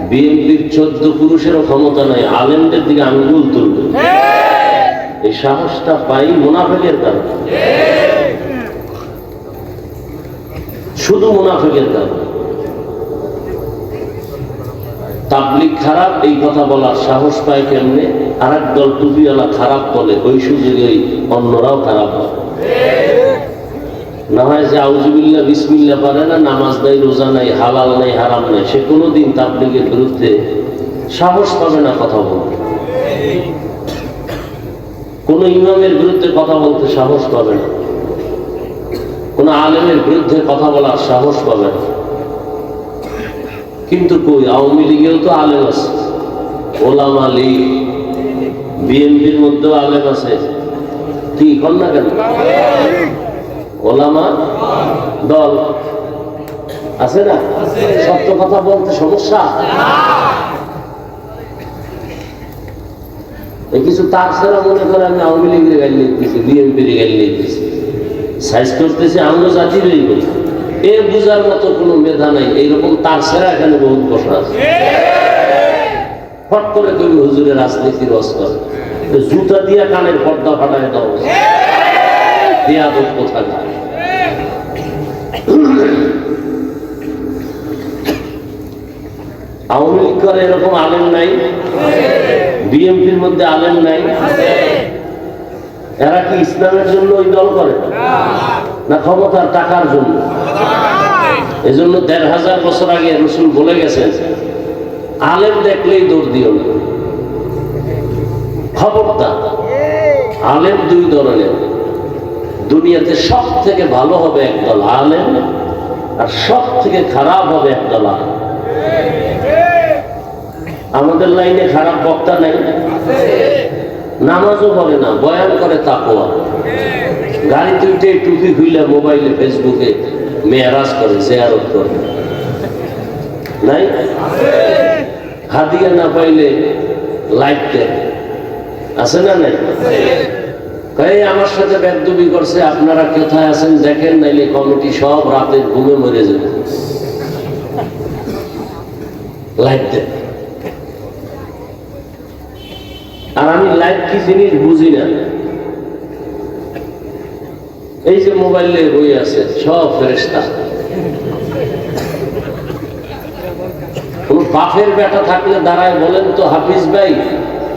বিএনপির 14 পুরুষেরও ক্ষমতা নাই আলেমদের দিকে আঙ্গুল তুলবে। এই সাহসটা পাই মুনাফিকের কারণে, শুধু মুনাফিকের কারণে। তাবলীগ খারাপ এই কথা বলার সাহস পায় কেমনে? আর এক দল টুপিওয়ালা খারাপ বলে, ওই সুযোগেই অন্যরাও খারাপ হয়। না হয় যে আউযুবিল্লাহ বিসমিল্লাহ পারে না, নামাজ নাই, রোজা নাই, হালাল নাই, হারাম নাই, সে কোনোদিন তাবলীগের বিরুদ্ধে সাহস পাবে না কথা বলতে। কোন ইমামের বিরুদ্ধে কথা বলতে সাহস পাবে না, কোন আলেমের বিরুদ্ধে কথা বলার সাহস পাবে না। কিন্তু কই, আওয়ামী লীগেও তো আলেম আছে, ওলামা লীগ, বিএনপির মধ্যেও আলেম আছে, কি কর না কেন? ওলামা দল আছে না? সত্য কথা বলতে সমস্যা? কিছু তার ছাড়া মনে করে আমি আওয়ামী লীগের গাড়ি নিতেছি, বিএনপির গাড়ি নিতেছি, সাইজ করতেছি আমরা জাতিরই বলি। এ বুঝার মতো কোনো মেধা নাই। এইরকম তার ছাড়া এখানে বহুত বসা আছে। ফট করে তুমি হুজুরের রাজনীতির অস্কার জুতা দিয়া কানের পর্দা ফাটায় দাও, দিয়া দোষ কোথায়। আওয়ামী লীগ করে এরকম আলেম নাই, বিএনপির মধ্যে আলেম নাই। এরা কি ইসলামের জন্য ওই দল করে না ক্ষমতার টাকার জন্য? এজন্য ১৫০০ বছর আগে রাসূল বলে গেছেন, আলেম দেখলেই দৌড় দিও না, খবরদার। আলেম দুই ধরনের, দুনিয়াতে সব থেকে ভালো হবে একদল আলেম, আর সব থেকে খারাপ হবে একদল আলেম। আমাদের লাইনে খারাপ বক্তা নাই, নামাজও পড়ে না, বয়ান করে তাকওয়া, গাড়িতে উঠে টুপি খুলে মোবাইলে ফেসবুকে মেরাজ করে, জিয়ারত করে, নাই? হাদিয়া না পাইলে লাইক দেয়, আছে না? নাই? এই আমার সাথে বেদবি করছে, আপনারা কোথায় আছেন দেখেন, নাইলে কমিটি সব রাতে ঘুমে মরে যাবে, লাইক দেয়। আর আমি লাইক কি জিনিস বুঝি না। এই যে মোবাইলে বই আছে সব ফেরেশতা, কোন বাপের বেটা থাকলে দাঁড়ায় বলেন তো, হাফিজ ভাই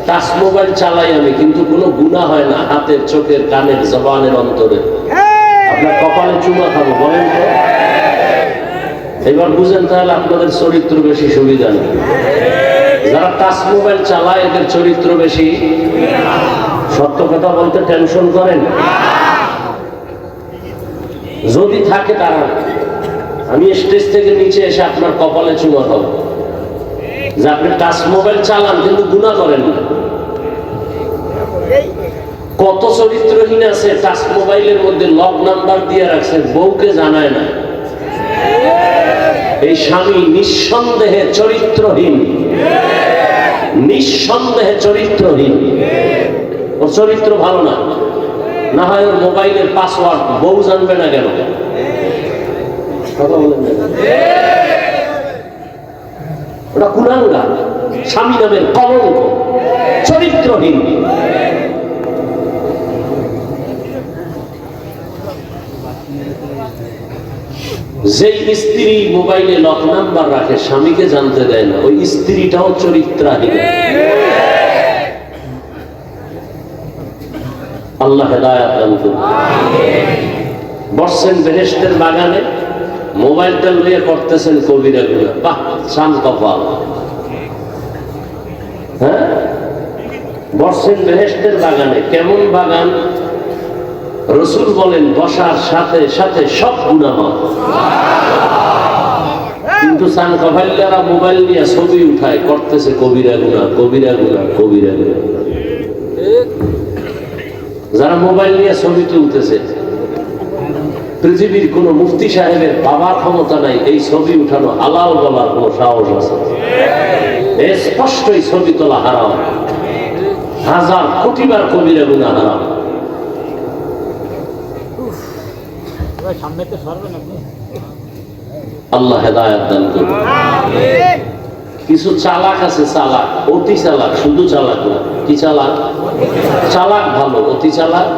টাচ মোবাইল চালাই আমি, কিন্তু কোনো গুনাহ হয় না, হাতের, চোখের, কানের, জবানের, অন্তরে। আপনার কপালে চুমা খাবো, বলেন তো? এবার বুঝেন তাহলে আপনাদের চরিত্র বেশি সুবিধা নেই। যারা টাচ মোবাইল চালায় এদের চরিত্র বেশি। সত্য কথা বলতে টেনশন করেন যদি থাকে তারা, আমি স্টেজ থেকে নিচে এসে আপনার কপালে চুমা খাবো যে আপনি টাচ মোবাইল চালান কিন্তু গুনাহ করেন না। কত চরিত্রহীন আছে টাচ মোবাইলের মধ্যে লক নাম্বার দিয়ে রাখছে, বউকে জানায় না। এই স্বামী নিঃসন্দেহে চরিত্রহীন, নিঃসন্দেহে চরিত্রহীন। ওর চরিত্র ভালো না, না হয় ওর মোবাইলের পাসওয়ার্ড বউ জানবে না কেন? কথা বলেন না, ওটা কুলাঙ্গার, স্বামী নামের কলঙ্ক, চরিত্রহীন। যেই স্ত্রী মোবাইলে লক নাম্বার রাখে, স্বামীকে জানতে দেয় না, ওই স্ত্রীটাও চরিত্রহীন। আল্লাহ হেদায়েত দান করুন। বসছেন বেহেশতের বাগানে, মোবাইলটা লইয়া করতেছেন কবিরা গুনাহ, বাহ শান কপাল। হ্যাঁ, বসছেন বেহেশতের বাগানে, কেমন বাগান? রাসূল বলেন বসার সাথে সাথে সব গুনাহ হয়। কিন্তু সান কপাইলারা মোবাইল নিয়ে ছবি উঠায়, করতেছে কবিরা গুনাহ, কবিরা গুনাহ, কবিরা গুনাহ। যারা মোবাইল নিয়ে ছবি তুলতেছে, পৃথিবীর কোন মুফতি সাহেবের বাবার ক্ষমতা নাই এই ছবি উঠানো হালাল বলার কোন সাহস আছে? স্পষ্টই ছবি তোলা হারাম, হাজার কোটিবার কবিরা গুনাহ হারাম। আল্লাহ হেদায়েত দান করুন। কিছু চালাক আছে, চালাক, অতি চালাক, শুধু চালাক না। কি চালাক? চালাক ভালো, অতি চালাক।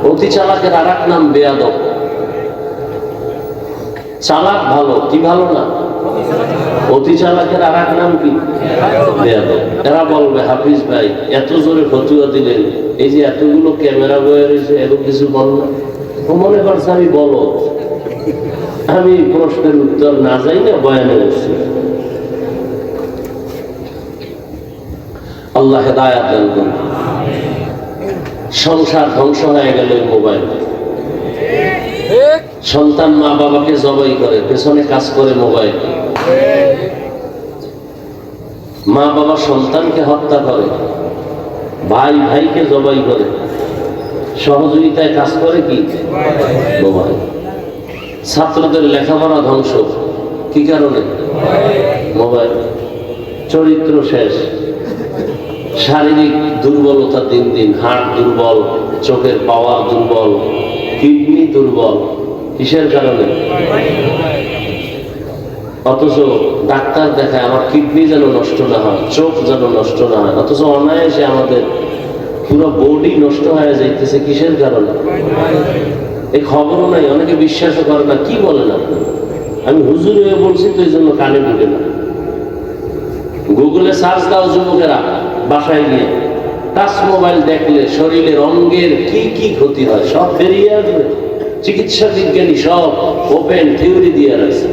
অতি চালাকের আর এক নাম বেয়াদব। চালাক ভালো, কি ভালো না? অতি চালাকের আর এক নাম কি? বেয়াদব। এরা বলবে হাফিজ ভাই এত জোরে ফতুয়া দিলেন, এই যে এতগুলো ক্যামেরা বয়ে রয়েছে, এত কিছু বল না। ও মনে করছে আমি বলো, আমি প্রশ্নের উত্তর না যাই না বয়ানে বসছি। আল্লাহ হেদায়াত দান করুন। সংসার ধ্বংস হয়ে গেল মোবাইল। সন্তান মা বাবাকে জবাই করে, পেছনে কাজ করে মোবাইল। মা বাবা সন্তানকে হত্যা করে, ভাই ভাইকে জবাই করে, সহযোগিতায় কাজ করে কি? মোবাইল। ছাত্রদের লেখাপড়া ধ্বংস, কি কারণে? মোবাইল। চরিত্র শেষ, শারীরিক দুর্বলতা দিন দিন, হাড় দুর্বল, চোখের পাওয়ার দুর্বল, কিডনি দুর্বল। কিসের কারণে? অথচ ডাক্তার দেখায় আমার কিডনি যেন নষ্ট না হয়, চোখ যেন নষ্ট না হয়, অথচ অনায়াসে আমাদের পুরো বডি নষ্ট হয়ে যাইতেছে। কিসের কারণে? এই খবরও নাই, অনেকে বিশ্বাসও করে না। কি বলেন আপনি? আমি হুজুর হয়ে বলছি তো এই জন্য কানে ঢুকে না। গুগলে সার্চ দাও যুবকেরা, বাসায় গিয়ে টাচ মোবাইল দেখলে শরীরের অঙ্গের কি কি ক্ষতি হয় সব বেরিয়ে আসবে। চিকিৎসা বিজ্ঞানী সব ওপেন থিওরি দিয়ে রাখছে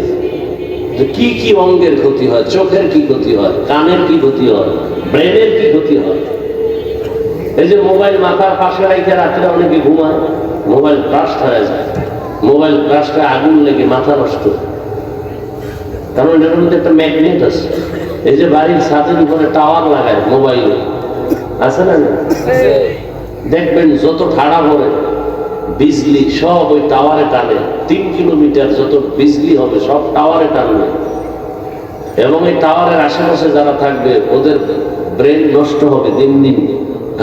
যে কি কি অঙ্গের ক্ষতি হয়, চোখের কি ক্ষতি হয়, কানের কি ক্ষতি হয়, ব্রেনের কি ক্ষতি হয়। এই যে মোবাইল মাথার পাশে রেখে রাত্রে অনেকে ঘুমায়, মোবাইল ব্লাস্ট হয়ে যায়, মোবাইল ব্লাস্টে আগুন লেগে মাথা নষ্ট। কারণ এটার মধ্যে একটা ম্যাগনেট আছে। এই যে বাড়ির ছাদের উপরে টাওয়ার লাগায় মোবাইল আছে না, দেখবেন যত ঠাড়া পড়ে বিজলি সব ওই টাওয়ারে টানে। 3 কিলোমিটার যত বিজলি হবে সব টাওয়ারে টানবে, এবং এই টাওয়ারের আশেপাশে যারা থাকবে ওদের ব্রেন নষ্ট হবে, দিন দিন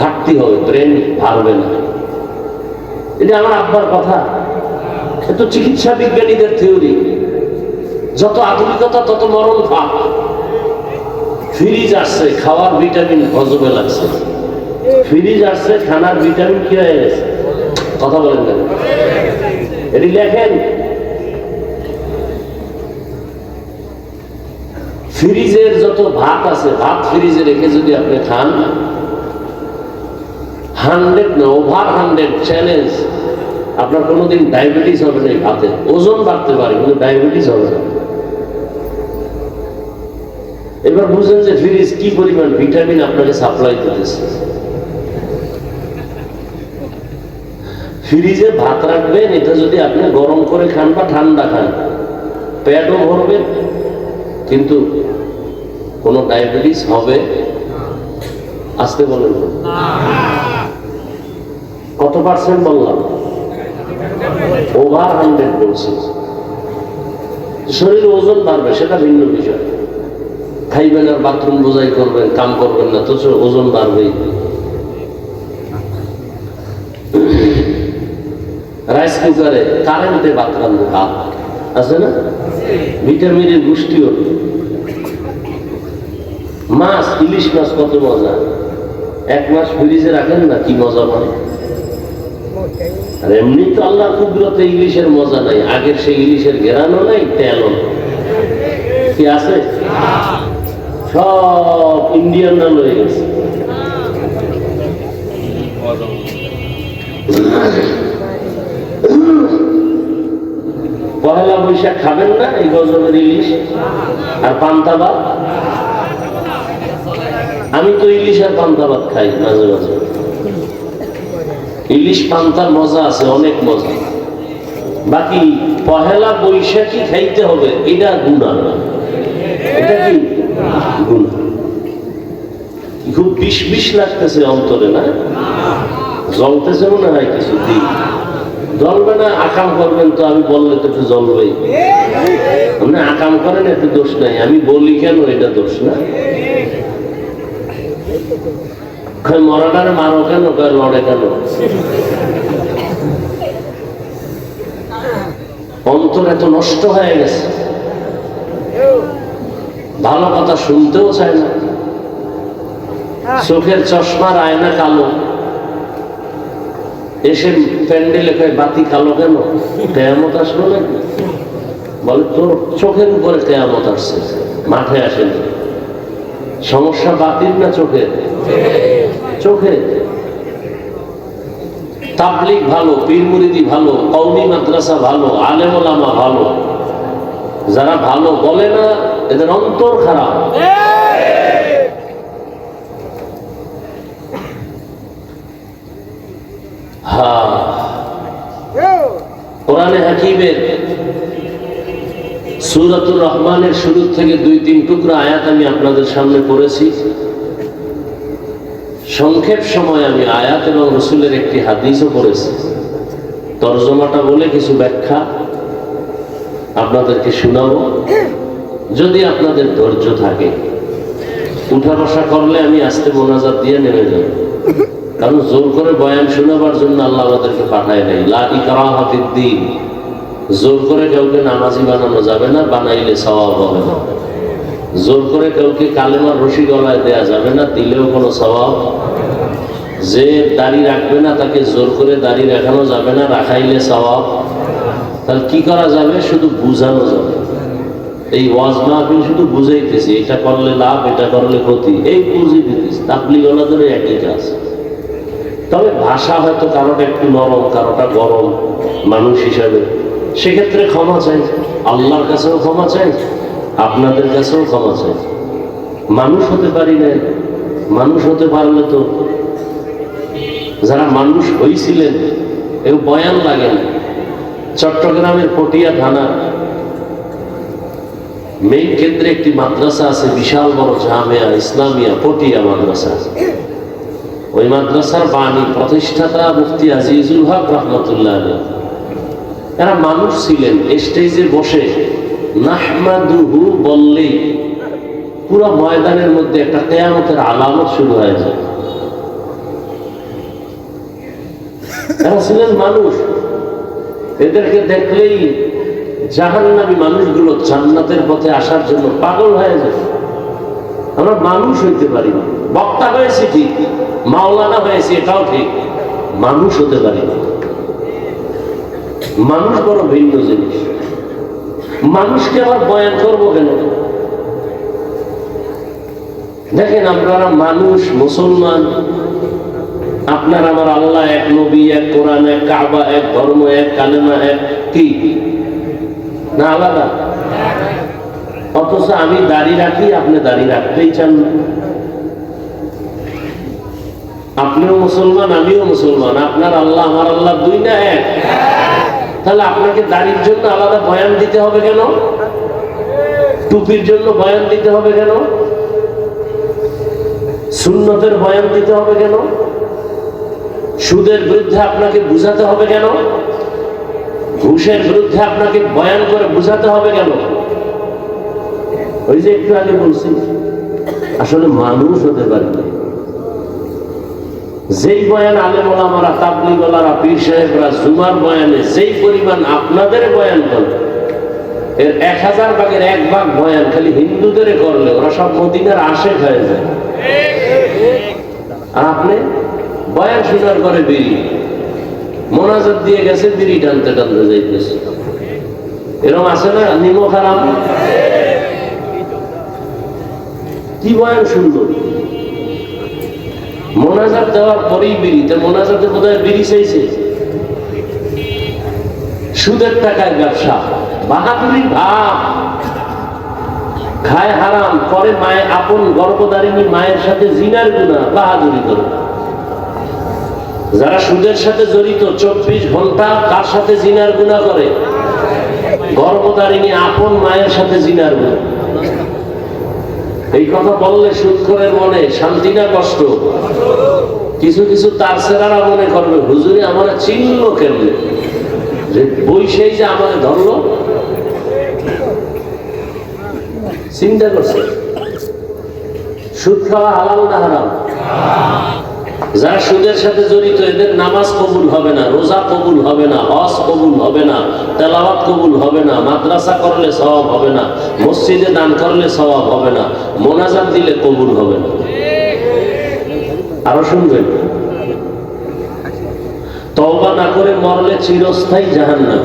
ঘাটতি হবে, ব্রেন ভারবে না। এটা আমার আব্বার কথা, এত চিকিৎসা বিজ্ঞানীদের থিওরি। যত আধুনিকতা তত মরণ ফাঁক। ফ্রিজ আসছে, খাওয়ার ভিটামিন হজমে লাগছে। ফ্রিজ আসছে, খানার ভিটামিন কি হয়ে গেছে? কথা বলেন না, এটি লেখেন। ফ্রিজের যত ভাত আছে, ভাত ফ্রিজে রেখে যদি আপনি খান, 100 না ওভার 100 চ্যালেঞ্জ, আপনার কোনোদিন ডায়াবেটিস হবে না। ভাতে ওজন বাড়তে পারে কিন্তু ডায়াবেটিস হবে না। এবার বুঝলেন যে ফ্রিজ কি পরিমাণ ভিটামিন আপনাকে সাপ্লাই করতেছে। ফ্রিজে ভাত রাখবেন, এটা যদি আপনি গরম করে খান বা ঠান্ডা খান, পেটও ভরবে কিন্তু কোনো ডায়াবেটিস হবে? আসতে বলেন কত পার্সেন্ট বললাম? ওভার 100 বলছি। শরীরে ওজন বাড়বে সেটা ভিন্ন বিষয়। খাইবেন আর বাথরুম বোঝাই করবেন, কাম করবেন না, তো ওজন বাড়বেই। রাইস কুকারে কারেন্টে ভাত রান্না, ভাত আছে না, ভিটামিনের পুষ্টিও। মাছ, ইলিশ মাছ কত মজা, 1 মাস ফ্রিজে রাখেন না, কি মজা পায়। আর এমনি তো আল্লাহ কুদরতে ইলিশের মজা নাই, আগের সেই ইলিশের ঘেরানো নাই, তেলও কি আছে, সব ইন্ডিয়ান নাম হয়ে গেছে। পহেলা বৈশাখ খাবেন না এই গজবের ইলিশ আর পান্তা ভাত? আমি তো ইলিশ আর পান্তা ভাত খাই মাঝে মাঝে। ইলিশ পান্তার মজা আছে, অনেক মজা। বাকি পহেলা বৈশাখী খাইতে হবে, এটা গুনাহ। এটা কি গুনাহ? খুব বিষ বিষ লাগতেছে অন্তরে, না জ্বলতেছে মনে হয় কিছু দিন। জ্বলবে না, আকাম করবেন তো, আমি বললে তো একটু জ্বলবেই। আপনি আকাম করেন, একটু দোষ নাই, আমি বলি কেন এটা দোষ না? মরাটারে মারো কেন, লড়ে কেন? অন্তর এত নষ্ট হয়ে গেছে। ভালো কথা শুনতেও চায় না, চোখের চশমার আয়না কালো, এসে প্যান্ডেলে কয় বাতি কালো কেন, কেয়ামত আসলো নাকি? বলে তোর চোখের উপরে কেয়ামত আসছে, মাঠে আসেনি। সমস্যা বাতিল না চোখের? চোখে। তাবলিগ ভালো, পীর মুরিদি ভালো, কওমি মাদ্রাসা ভালো, আলেম ওলামা ভালো, যারা ভালো বলে না এদের অন্তর খারাপ। কোরআনে হাকিমের সূরাতুর রহমানের শুরু থেকে 2-3 টুকরা আয়াত আমি আপনাদের সামনে পড়েছি। সংক্ষেপ সময় আমি আয়াত এবং রাসূলের একটি হাদিসও পড়েছি। তরজমাটা বলে কিছু ব্যাখ্যা আপনাদেরকে শোনাবো, যদি আপনাদের ধৈর্য থাকে। উঠা বসা করলে আমি আস্তে মোনাজাত দিয়ে নেমে যাব, কারণ জোর করে বয়ান শোনাবার জন্য আল্লাহ আমাদেরকে পাঠায় নাই। লা ইকরাহা ফিদ্দীন, জোর করে কাউকে নামাজি বানানো যাবে না, বানাইলে সওয়াব হবে না। জোর করে কাউকে কালেমার রশি গলায় দেয়া যাবে না, দিলেও কোনো সওয়াব। যে দাড়ি রাখবে না তাকে জোর করে দাড়ি রাখানো যাবে না, রাখাইলে সওয়াব। তাহলে কি করা যাবে? শুধু বুঝানো যাবে। এই ওয়াজ মাহফিল শুধু বুঝাইতেছি, এটা করলে লাভ, এটা করলে ক্ষতি, এই বুঝিয়ে দিতেছি। তাবলীগওয়ালাদের একই কাজ। তবে ভাষা হয়তো কারোটা একটু নরম, কারোটা গরম মানুষ হিসাবে, সেক্ষেত্রে ক্ষমা চাই। আল্লাহর কাছেও ক্ষমা চাই, আপনাদের কাছেও ক্ষমা চাই। মানুষ হতে পারি না, মানুষ হতে পারলে তো যারা মানুষ হয়েছিলেন এও বয়ান লাগে না। চট্টগ্রামের পটিয়া থানা মেইন কেন্দ্রে একটি মাদ্রাসা আছে, বিশাল বড় জামিয়া ইসলামিয়া পটিয়া মাদ্রাসা। ওই মাদ্রাসার বাণী প্রতিষ্ঠাতা মুফতি আজিজুল হক রহমতুল্লাহ আলাইহি, এরা মানুষ ছিলেন। স্টেজে বসে নাহমাদুহু বললেই পুরো ময়দানের মধ্যে একটা কিয়ামতের আলামত শুরু হয়ে যায়। এরা ছিলেন মানুষ, এদেরকে দেখলেই জাহান্নামী মানুষগুলো জান্নাতের পথে আসার জন্য পাগল হয়ে যায়। আমরা মানুষ হইতে পারি না। বক্তা হয়েছি ঠিক, মাওলানা হয়েছি এটাও ঠিক, মানুষ হতে পারি না। মানুষ বড় ভিন্ন জিনিস। মানুষকে আবার বয়ান করবো কেন? দেখেন, আপনারা মানুষ, মুসলমান, আপনার আমার আল্লাহ এক, নবী এক, কোরআন এক, কাবা এক, ধর্ম এক, কালেমা এক, কি না আলাদা? অথচ আমি দাড়ি রাখি, আপনি দাড়ি রাখতেই চান না। আপনিও মুসলমান, আমিও মুসলমান, আপনার আল্লাহ আমার আল্লাহ দুই না এক? তাহলে আপনাকে দাড়ির জন্য আলাদা বয়ান দিতে হবে কেন? টুপির জন্য বয়ান দিতে হবে কেন? সুন্নতের বয়ান দিতে হবে কেন? সুদের বিরুদ্ধে আপনাকে বুঝাতে হবে কেন? ঘুষের বিরুদ্ধে আপনাকে বয়ান করে বুঝাতে হবে কেন? ওই যে একটু আগে বলছি, আসলে মানুষ হতে পারে না। যেই বয়ান আলেম ওলামারা, তাবলীগওয়ালারা, পীর সাহেবরা জুমার বয়ানে যেই পরিমাণ আপনাদের বয়ান করে, এর 1000 ভাগের 1 ভাগ বয়ান খালি হিন্দুদের করলে ওরা সব মদিনার আশেক হয়ে যায়। আর আপনি বয়ান শোনার পরে বিড়ি মোনাজাত দিয়ে গেছে, বিড়ি টানতে টানতে যাইতেছে। এরকম আছে না? নিমক হারাম। কি বয়ান সুন্দর, মোনাজাত দেওয়ার পরেই বিড়ি। তা মোনাজাতে বোধহয় বিড়ি চাইছে। সুদের টাকায় ব্যবসা, বাহাদুরি ভাব, খায় হারাম, পরে মায়ের আপন গর্ভধারিণী মায়ের সাথে জিনার গুনাহ, বাহাদুরি করে। যারা সুদের সাথে জড়িত 24 ঘন্টা কার সাথে জিনার গুনাহ করে? গর্ভধারিণী আপন মায়ের সাথে জিনার গুনাহ। এই কথা বললে সুদখোরের মনে শান্তি না কষ্ট? কিছু কিছু তার সেরারা মনে করবে, হুজুরে আমার চিনল কেমনে, যে বই সেই যে আমাদের ধরলো। চিন্তা করছে সুদ খাওয়া হালাল না হারাম? যারা সুদের সাথে জড়িত এদের নামাজ কবুল হবে না, রোজা কবুল হবে না, হজ কবুল হবে না, তেলাওয়াত কবুল হবে না, মাদ্রাসা করলে সওয়াব হবে না, মসজিদে দান করলে সওয়াব হবে না, মোনাজাত দিলে কবুল হবে না। আরো শুনবেন, তওবা না করে মরলে চিরস্থায়ী জাহান্নাম।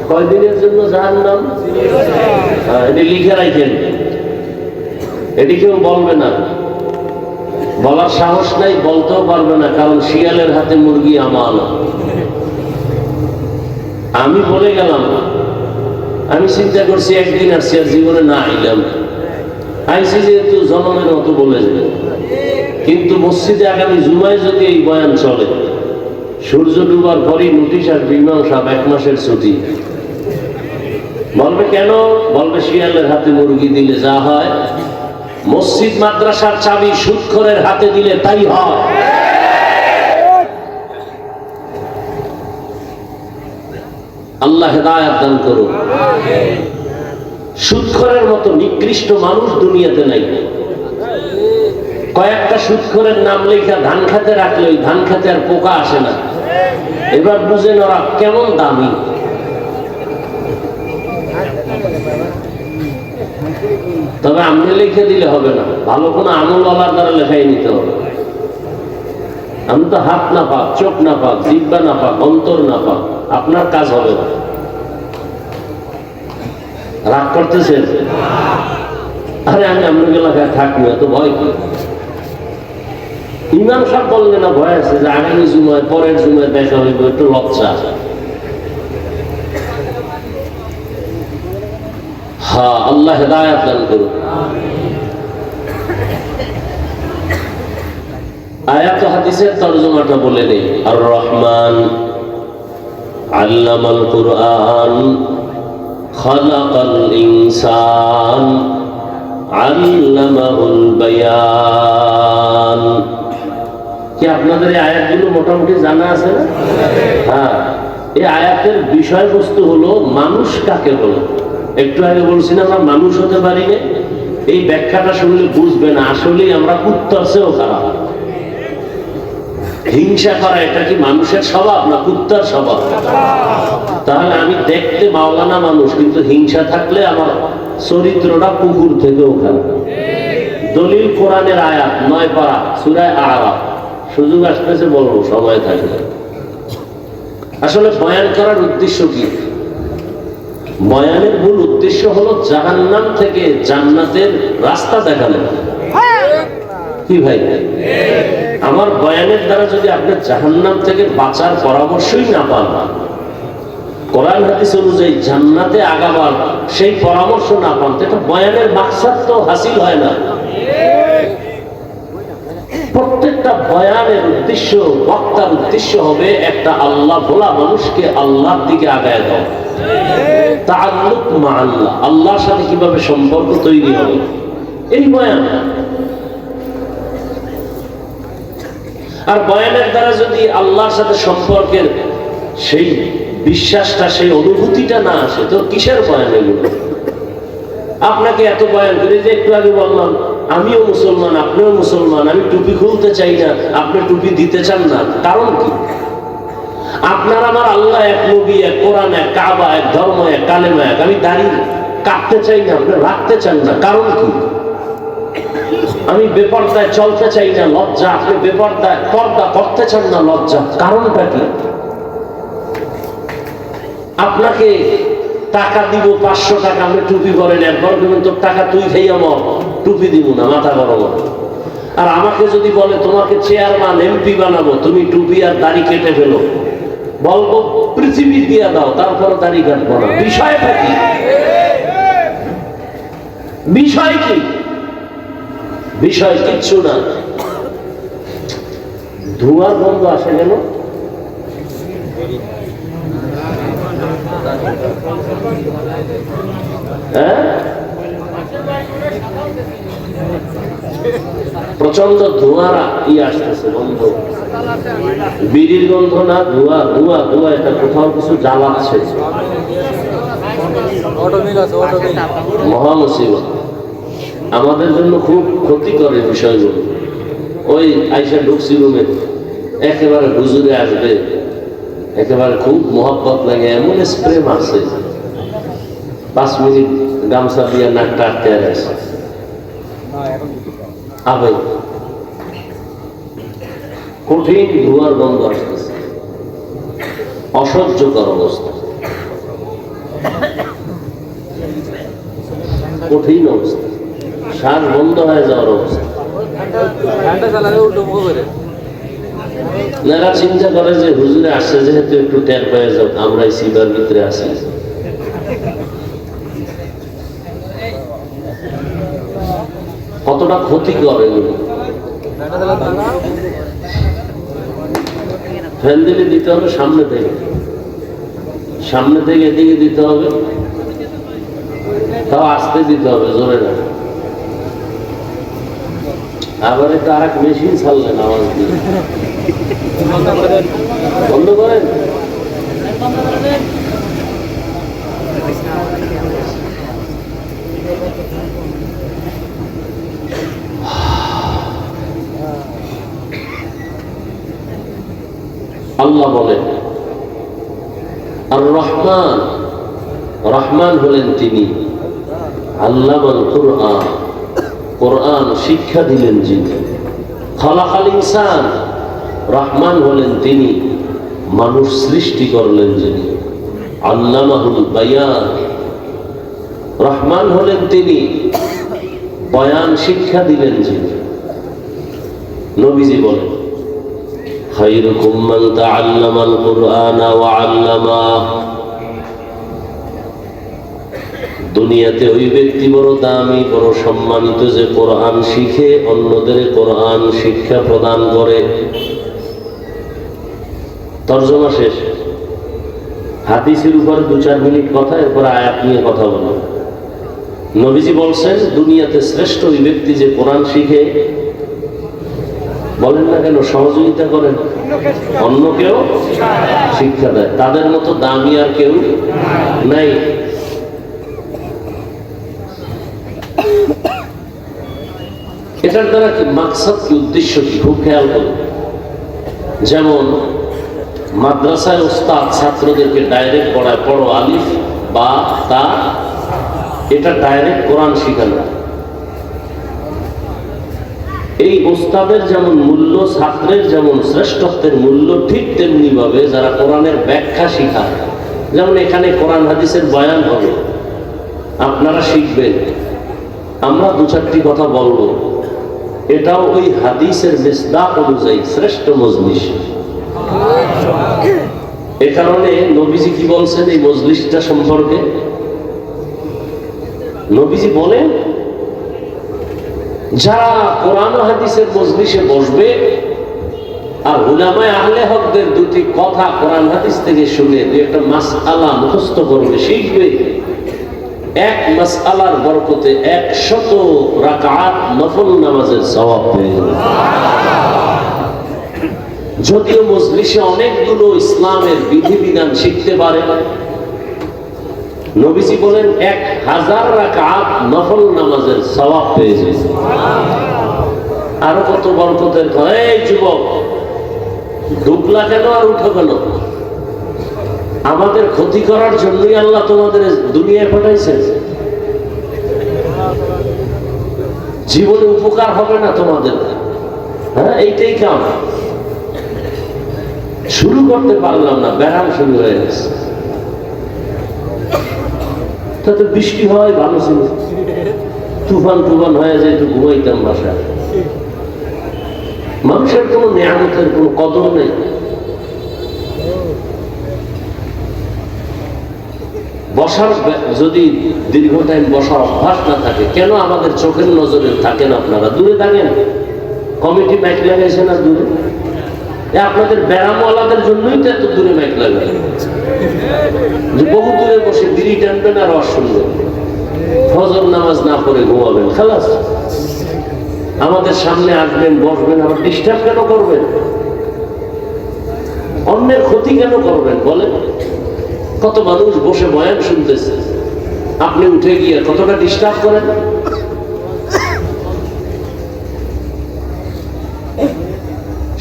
কয়দিনের জন্য জাহান্নাম? এটি লিখে রাখেন, এটি কেউ বলবে না, বলার সাহস নাই, বলতেও পারবে না, কারণ শিয়ালের হাতে মুরগি আমানত। আমি বলে গেলাম, আমি চিন্তা করছি একদিন আসছি আর জীবনে না আইলাম, আইসি যেহেতু জনমের মতো বলে যাবে। কিন্তু মসজিদে আগামী জুমায় যদি এই বয়ান চলে, সূর্য ডুবার পরই নোটিশ আসবে, ইমাম সাহেব 1 মাসের ছুটি। বলবে কেন? বলবে শিয়ালের হাতে মুরগি দিলে যা হয়, মসজিদ মাদ্রাসার চাবি সুদখোরের হাতে দিলে তাই হয়। আল্লাহ হেদায়েত দান করুন। সুদখোরের মতো নিকৃষ্ট মানুষ দুনিয়াতে নাই। কয়েকটা সুদখোরের নাম লেখা ধান খেতে রাখলে ওই ধান খেতে আর পোকা আসে না। এবার বুঝেন ওরা কেমন দামি। তবে আমি লিখে দিলে হবে না, ভালো কোনো আমলওয়ালার দ্বারা লেখাই নিতে হবে। আমি তো হাত না পাক, চোখ না পাক, জিহ্বা না পাক, অন্তর না পাক, আপনার কাজ হবে না। রাগ করতেছেন? আরে আমি আপনার এলাকায় থাকি, এত ভয় কি? ইমাম সাহেব বললে না ভয় আছে যে আগামী জুমায় পরের জুমায় দেখা হইব, একটু লজ্জা। হ্যাঁ, আল্লাহ হেদায়েত দান করুন। আয়াত হাদিসের তরজমাটা বলে নেই। আর রহমান আল্লামাল কুরআন খালাকাল ইনসান আল্লামাহুল বায়ান। কি আপনাদের এই আয়াতগুলো মোটামুটি জানা আছে না? হ্যাঁ, এই আয়াতের বিষয়বস্তু হলো মানুষ কাকে বলে। একটু আগে বলছি না আমরা মানুষ হতে পারি না, এই ব্যাখ্যাটা শুনলে বুঝবে না আসলেই আমরা কুত্তার চেয়েও খারাপ। হিংসা করা এটা কি মানুষের স্বভাব না কুত্তার স্বভাব? তাহলে আমি দেখতে মাওলানা মানুষ, কিন্তু হিংসা থাকলে আমার চরিত্রটা কুকুর থেকেও খারাপ। দলিল কোরআনের আয়াত 9 পারা সূরা আরাফ। সুযোগ আসতেছে বলবো, সময় থাকলে। আসলে বয়ান করার উদ্দেশ্য কি? বয়ানের মূল উদ্দেশ্য হলো জাহান্নাম থেকে জান্নাতের রাস্তা দেখানো। কি ভাই, আমার বয়ানের দ্বারা যদি আপনি জাহান্নাম থেকে বাঁচার পরামর্শই না পান, কোরআন হাদিস অনুযায়ী জান্নাতে আগাবার সেই পরামর্শ না পান, এটা বয়ানের মাকসাদ তো হাসিল হয় না। প্রত্যেকটা বয়ানের উদ্দেশ্য, বক্তার উদ্দেশ্য হবে একটা আল্লাহ ভোলা মানুষকে আল্লাহর দিকে আগায় দাও। তাআল্লুক মা আল্লাহ, আল্লাহর সাথে কিভাবে সম্পর্ক তৈরি হবে, এই বয়ান। আর বয়ানের দ্বারা যদি আল্লাহর সাথে সম্পর্কের সেই বিশ্বাসটা, সেই অনুভূতিটা না আসে, তো কিসের বয়ান এগুলো? আপনাকে এত বয়ান করে, যে একটু আগে বললাম আমিও মুসলমান, আপনিও মুসলমান, আমি টুপি খুলতে চাই না, আপনি টুপি দিতে চান না, কারণ কি? আপনার আমার আল্লাহ এক, নবী এক, কোরআন এক, কাবা এক, ধর্ম এক, কালেমা এক। আমি দাড়ি কাটতে চাই না, আপনি রাখতে চান না, কারণ কি? আমি বেপরদায় চলতে চাই না, লজ্জা। আপনি বেপরদায় পর্দা করতে চান না, লজ্জা, কারণটা কি? আপনাকে টাকা দিব 500 টাকা, আপনি টুপি করেন, একবার দেবেন তোর টাকা তুই খেয়ে আমার টুপি দিব না, মাথা গরম। আর আমাকে যদি বলে তোমাকে চেয়ারম্যান এমপি বানাবো, তুমি টুপি আর দাড়ি কেটে ফেলো, বলবো পৃথিবী দিয়ে দাও, তারপর দাড়ি কাটবো না। বিষয়টা কি? বিষয় কি? বিষয় কিচ্ছু না। ধোঁয়ার গন্ধ আসে কেন? হ্যাঁ, প্রচন্ড ধোঁয়ারা কি আসতেছে, গন্ধ, বিড়ির গন্ধ না, ধোঁয়া ধোঁয়া ধোঁয়া। এটা কোথাও কিছু জ্বালাচ্ছে, মহা মুসিবত, আমাদের জন্য খুব ক্ষতিকর বিষয়গুলো। ওই আইসা ঢুকছি রুমে, একেবারে হুজুরে আসবে, একেবারে খুব মোহাব্বত লাগে, এমন স্প্রে মারছে, 5 মিনিট গামছা দিয়ে নাকটা আটকে আছে। আবে কঠিন ধোয়ার গন্ধ আসতেছে, অসহ্যকর অবস্থা, কঠিন অবস্থা, শ্বাস বন্ধ হয়ে যাওয়ার অবস্থা। এরা চিন্তা করে যে হুজুরে আসছে যেহেতু একটু টের পেয়ে যাও, আমরা এই সিবার ভিতরে আছি। কতটা ক্ষতি করে এগুলো। ফ্যান দিলে দিতে হবে সামনে থেকে, সামনে থেকে এদিকে দিতে হবে, তাও আস্তে দিতে হবে, জোরে না। আবার একটু আর এক মেশিন ছাড়লেন আওয়াজ দিয়ে, বন্ধ করেন। আল্লাহ বলেন আর রহমান, রহমান হলেন তিনি, আল্লামাল কুরআন, কোরআন শিক্ষা দিলেন যিনি, খালাকাল ইনসান, রহমান হলেন তিনি, মানুষ সৃষ্টি করলেন যিনি, আল্লামাহুল বায়ান, রহমান হলেন তিনি, বয়ান শিক্ষা দিলেন যিনি। নবীজি বলেন খায়রুকুম মান তাআল্লামাল কুরআনা ওয়া আল্লামাহ, দুনিয়াতে ওই ব্যক্তি বড় দামি, বড় সম্মানিত যে কোরআন শিখে অন্যদের কোরআন শিক্ষা প্রদান করে। তরজমা শেষ। হাদিসের উপর 2-4 মিনিট কথা, এরপর আয়াত নিয়ে কথা বলো। নবীজি বলছেন দুনিয়াতে শ্রেষ্ঠ ওই ব্যক্তি যে কোরআন শিখে, বলেন না কেন, সহযোগিতা করেন, অন্য কেউ শিক্ষা দেয়, তাদের মতো দামি আর কেউ নাই। এটার দ্বারা কি মাকসাদ, কি উদ্দেশ্য, কি খুব খেয়াল করুন। যেমন মাদ্রাসায় ওস্তাদ ছাত্রদেরকে ডাইরেক্ট পড়ায়, পড়ো আলিফ বা তা, এটা ডাইরেক্ট কোরআন শিখানো। এই ওস্তাদের যেমন মূল্য, ছাত্রের যেমন শ্রেষ্ঠত্বের মূল্য, ঠিক তেমনি ভাবে যারা কোরআনের ব্যাখ্যা শিখায়, যেমন এখানে কোরআন হাদিসের বয়ান হবে, আপনারা শিখবেন, আমরা 2-4টি কথা বলবো, এটাও ওই হাদিসের মিসদাক অনুযায়ী শ্রেষ্ঠ মজলিস। এ কারণে নবীজি কি বলছেন এই মজলিসটা সম্পর্কে? নবীজি বলেন যারা কোরআন ও হাদিসের মজলিসে বসবে আর উলামায়ে আহলে হকদের 2টি কথা কোরআন হাদিস থেকে শুনে 2-একটা মাসআলা মুখস্থ করবে, শিখবে, এক মাসআলার বরকতে 100 রাকাত নফল নামাজের সওয়াব পেয়ে যাবে। যদিও মজলিসে অনেকগুলো ইসলামের বিধিবিধান শিখতে পারে, নবীজি বলেন 1000 রাকাত নফল নামাজের সওয়াব পেয়ে যাবে। আরো কত বরকতের কথা। এই যুবক, ঢুকলা কেন আর উঠো কেন? আমাদের ক্ষতি করার জন্যই আল্লাহ তোমাদের দুনিয়ায় পাঠাইছেন। জীবনে উপকার হবে না তোমাদের, হ্যাঁ, এইটাই কাম। শুরু করতে পারলাম না, বেড়াল শুরু হয়ে গেছে। তাতে বৃষ্টি হয় ভালো ছিল, তুফান হয়ে যায়, একটু ঘুমাইতাম বাসায়। মানুষের কোনো নিয়ামতের কোনো কদর নেই। বসার যদি দীর্ঘ টাইম বসার অভ্যাস না থাকে, কেন আমাদের চোখের নজরে থাকেন? আপনারা দূরে থাকেন, কমিটি মাইক লাগাইছে না দূরে, আপনাদের ব্যারামওয়ালাদের জন্যই তো এত দূরে মাইক লাগায়, যে বহু দূরে বসে বিড়ি টানবেন আর রস শুনবেন, ফজর নামাজ না পড়ে ঘুমাবেন, খালাস। আমাদের সামনে আসবেন, বসবেন, আবার ডিস্টার্ব কেন করবেন? অন্যের ক্ষতি কেন করবেন বলেন? কত মানুষ বসে বয়ান শুনতেছে, আপনি উঠে গিয়ে কতটা ডিস্টার্ব করেন।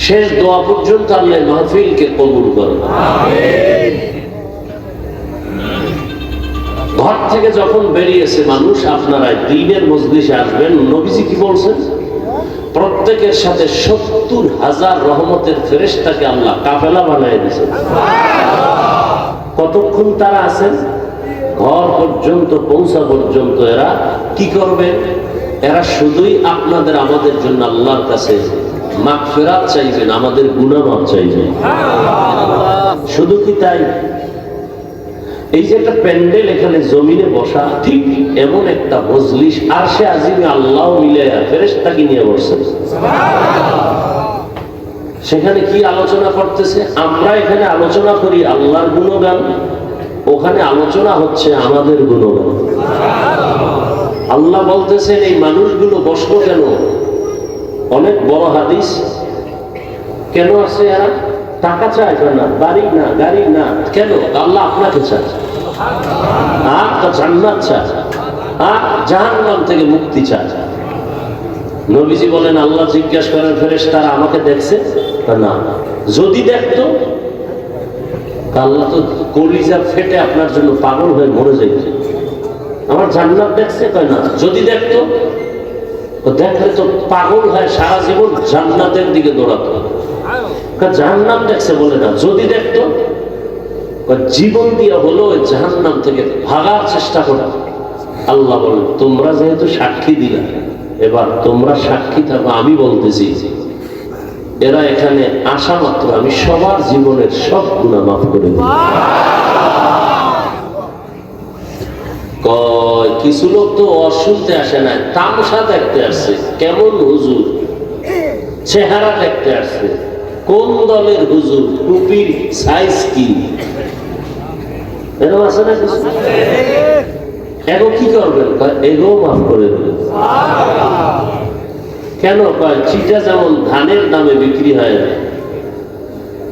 শেষ দোয়া পর্যন্ত আল্লাহ মাহফিলকে কবুল করুন। ঘর থেকে যখন বেরিয়েছে মানুষ, আপনারা দ্বীনের মজলিসে আসবেন, নবীজি কি বলছেন? প্রত্যেকের সাথে 70,000 রহমতের ফেরেশতাকে আল্লাহ কাফেলা বানায় দিয়েছেন। কতক্ষণ তারা আছেন? ঘর পর্যন্ত পৌঁছা পর্যন্ত এরা কি করবে? এরা শুধুই আপনাদের আমাদের জন্য আল্লাহর কাছে মাগফিরাত চাইবেন, আমাদের গুনাহ মাফ চাইবেন। শুধু কি তাই? এই যে একটা প্যান্ডেল এখানে জমিনে বসা, ঠিক এমন একটা মজলিস আরশে আজিমে আল্লাহ মিলে ফেরেশতাকে নিয়ে বসছেন। সেখানে কি আলোচনা করতেছে? আমরা এখানে আলোচনা করি আল্লাহর গুণগান, ওখানে আলোচনা হচ্ছে আমাদের গুণগান। আল্লাহ বলতেছেন এই মানুষগুলো বসলো কেন? অনেক বড় হাদিস। কেন আছে এরা? টাকা চায় না, বাড়ি না, গাড়ি না, কেন? আল্লাহ আপনাকে চায়, আর জান্নাত চায়, আর জাহান্নাম থেকে মুক্তি চায়। নবীজি বলেন, আল্লাহ জিজ্ঞাসা করেন ফেরেশতারা আমাকে দেখছে না? যদি দেখতো আল্লাহ তো কলিজা ফেটে আপনার জন্য পাগল হয়ে মরে যাইত। আমার জান্নাত দেখছে? কয় না। যদি দেখতো? দেখলে তো পাগল হয় সারা জীবন জান্নাতের দিকে দৌড়াতো। জাহান্নাম দেখছে বলে না। যদি দেখতো? জীবন দিয়ে হলো ওই জাহান্নাম থেকে ভাগার চেষ্টা করা। আল্লাহ বলেন, তোমরা যেহেতু সাক্ষী দিলা, এবার তোমরা সাক্ষী থাকো। আমি বলতেছি এরা এখানে আসা মাত্র আমি সবার জীবনের সব গুনাহ মাফ করে দিই। কিছু লোক তো অশুনতে আসে না, তামসা দেখতে আসছে। কেমন হুজুর, চেহারা দেখতে আসছে, কোন দলের হুজুর, টুপির সাইজ কি, এরকম আছে না কিছু? এখন কি করবেন? এগো মাফ করে দেবেন। কেন? চিটা যেমন ধানের দামে বিক্রি হয় না,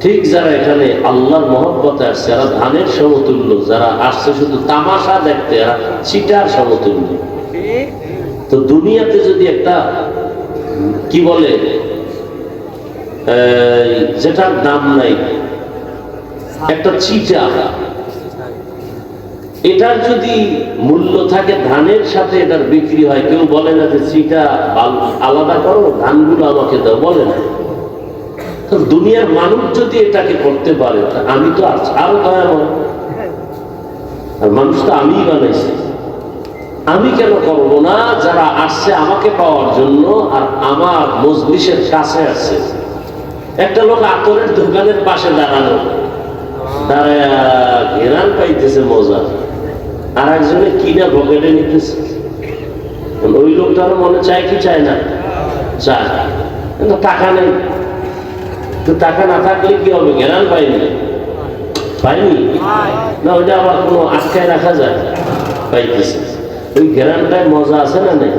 ঠিক যারা এখানে আল্লাহর মহব্বতে আসছে এরা ধানের সমতুল্য, যারা আসছে শুধু তামাশা দেখতে এরা চিটার সমতুল্য। তো দুনিয়াতে যদি একটা কি বলে যেটার দাম নাই, একটা চিটা, এটার যদি মূল্য থাকে ধানের সাথে এটার বিক্রি হয়, কেউ বলে না যে চিটা আলাদা করো, ধানগুলো আমাকে দাও, বলে না। তো দুনিয়ার মানুষ যদি এটাকে করতে পারে, আমি তো আরো দয়াময়। আর মানুষ তো আমিই বানাইছি, আমি কেন করবো না? যারা আসছে আমাকে পাওয়ার জন্য আর আমার মজলিসের কাছে আসছে। একটা লোক আতরের দোকানের পাশে দাঁড়ানো, দাঁড়ায় ঘেরান পাইতেছে মজা, আর একজনে কিনা পকেটে নিতেছে। ওই লোকটারও মনে চায় কি চায় না? চায়, কিন্তু টাকা নেই। তো টাকা না থাকলে কি হবে? ঘেরান পাইনি, পাইনি না, ওইটা আবার কোনো আটকায় রাখা যায়? পাইতেছে। ওই ঘেরানটায় মজা আছে না নেই?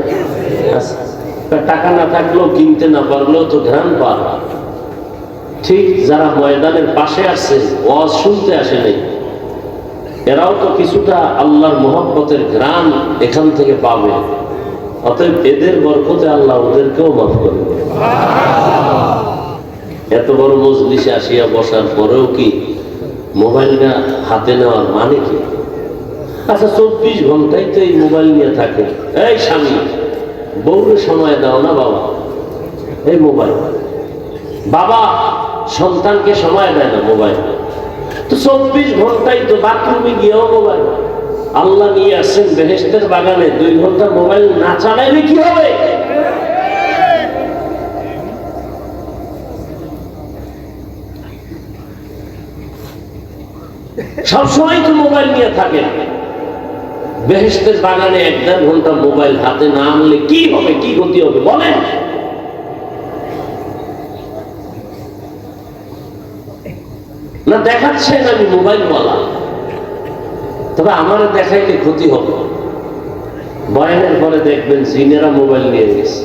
টাকা না থাকলেও, কিনতে না পারলেও তো ঘেরান পাওয়া। ঠিক যারা ময়দানের পাশে আসছে, ওয়াজ শুনতে আসে নাই, এরাও তো কিছুটা আল্লাহর মহব্বতের ঘ্রাণ এখান থেকে পাবে। অতএব এদের বরকতে আল্লাহ ওদেরকেও মাফ করবে। এত বড় মজলিসে আসিয়া বসার পরেও কি মোবাইলটা হাতে নেওয়ার মানে কি? আচ্ছা, 24 ঘন্টাই তো এই মোবাইল নিয়ে থাকে। এই স্বামী, বউরে সময় দাও না বাবা, এই মোবাইল। বাবা সন্তানকে সময় দেয় না, মোবাইল। তো 24 ঘন্টাই তো বাথরুমে গিয়েও মোবাইল। আল্লাহ নিয়ে আসছেন বেহেশতের বাগানে, 2 ঘন্টা মোবাইল না চালাইলে কি হবে? সবসময় তো মোবাইল নিয়ে থাকে। বেহেশতের বাগানে 1-1.5 ঘন্টা মোবাইল হাতে না আনলে কি হবে? কি ক্ষতি হবে বলেন? না দেখাচ্ছেন আমি মোবাইলওয়ালা, তবে আমার দেখাইলে ক্ষতি হবে। বয়ানের পরে দেখবেন জিনেরা মোবাইল নিয়ে গেছে।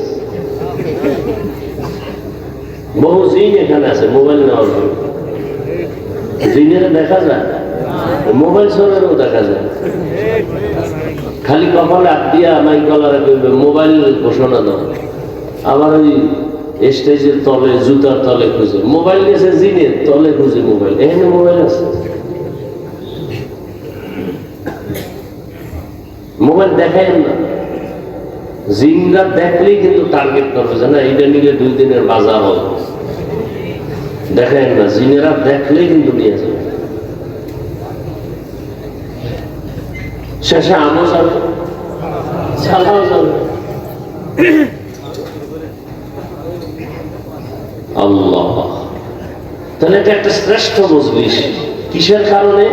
বহু জিন এখানে আছে মোবাইল নেওয়ার জন্য। জিনেরা দেখা যায়, মোবাইল চোরেরও দেখা যায়। খালি কপালে হাত দিয়া মাই কলারে করবে মোবাইল ঘোষণা দাও। আবার ওই স্টেজের তলে, জুতার তলে খুঁজে মোবাইল নিয়েছে, জিনের তলে খুঁজে মোবাইল, এখানে মোবাইল আছে। মোবাইল দেখায় না, জিনরা দেখলেই কিন্তু টার্গেট করবে যে না এটা নিলে 2 দিনের বাজার হবে। দেখেন না, জিনেরা দেখলেই কিন্তু নিয়ে যাবে। শেষে আমও যাবে, ছালাও যাবে। আল্লাহ, তাহলে এটা একটা শ্রেষ্ঠ মজলিস। কিসের কারণে?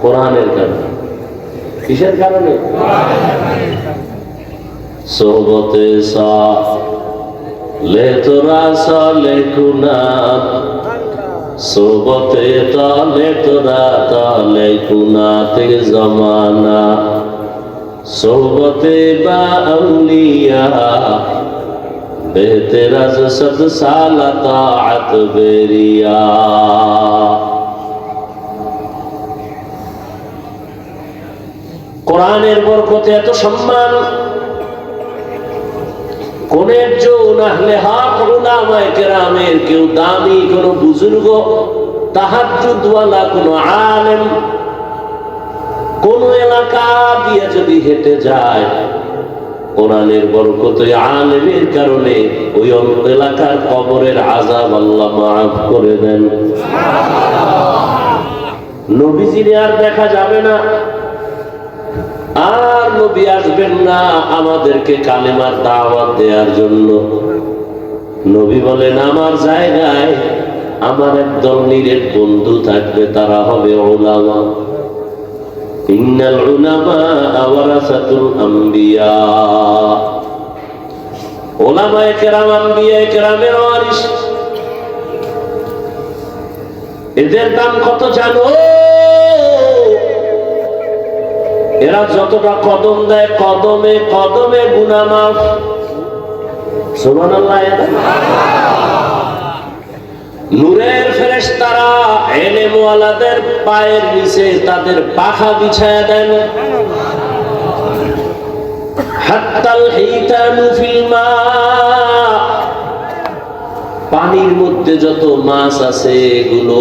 কোরআনের কারণে। কিসের কারণে? সোহবতে সালে তোরা সালে কুনাত, সোহবতে তালে তোরা তালে কুনাতে জমানা, সোহবতে বা আউলিয়া বেতেরা জসদ সালা তাআত বেরিয়া। কোরআনের বরকতে এত সম্মান, কোন একজন আহলে হক উলামায়ে কেরামের কেউ দামি কোন বুজুর্গ, তাহাজ্জুদওয়ালা কোন আলেম কোন এলাকা দিয়ে যদি হেঁটে যায়, কোরআনের বরকতে আলেমের কারণে ওই এলাকার কবরের আযাব আল্লাহ মাফ করে দেন। নবীজির আর দেখা যাবে না, আর নবী আসবেন না আমাদেরকে কালেমার দাওয়াত দেওয়ার জন্য। নবী বলেন আমার জায়গায় আমার একদল নিরেট বন্ধু থাকবে, তারা হবে উলামা। ইন্নাল উলামা ওয়ারাসাতুল আম্বিয়া, উলামায়ে কেরাম আম্বিয়ায়ে কেরামের ওয়ারিস। এদের দাম কত জানো? এরা যতটা কদম দেয়, কদমে কদমে গুনাহ মাফ। সুবহানাল্লাহ। নূরের ফেরেশতারা ইলম ওয়ালাদের পায়ের নিচে তাদের পাখা বিছায়া দেন। হাত্তাল হিতানু ফিল মা, পানির মধ্যে যত মাছ আছে এগুলো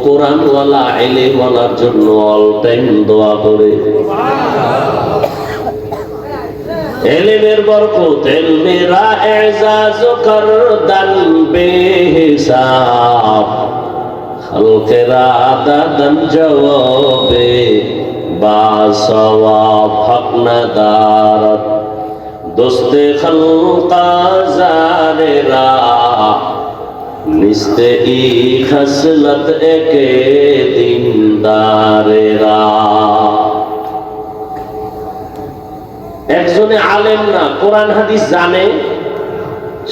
কোরআনওয়ালা ইলমওয়ালার জন্য অল টাইম দোয়া করে। ইলমের বরকত, ইলমেরা ইজাজ করদান বেহিসাব, খালকেরা দাদান জওয়াবে বা সওয়াব, হক নাদারত দোস্তে খালকা জারেরা, নিস্তে ই খসলত একে দিনদারেরা। একজনে আলেম না, কোরআন হাদিস জানে,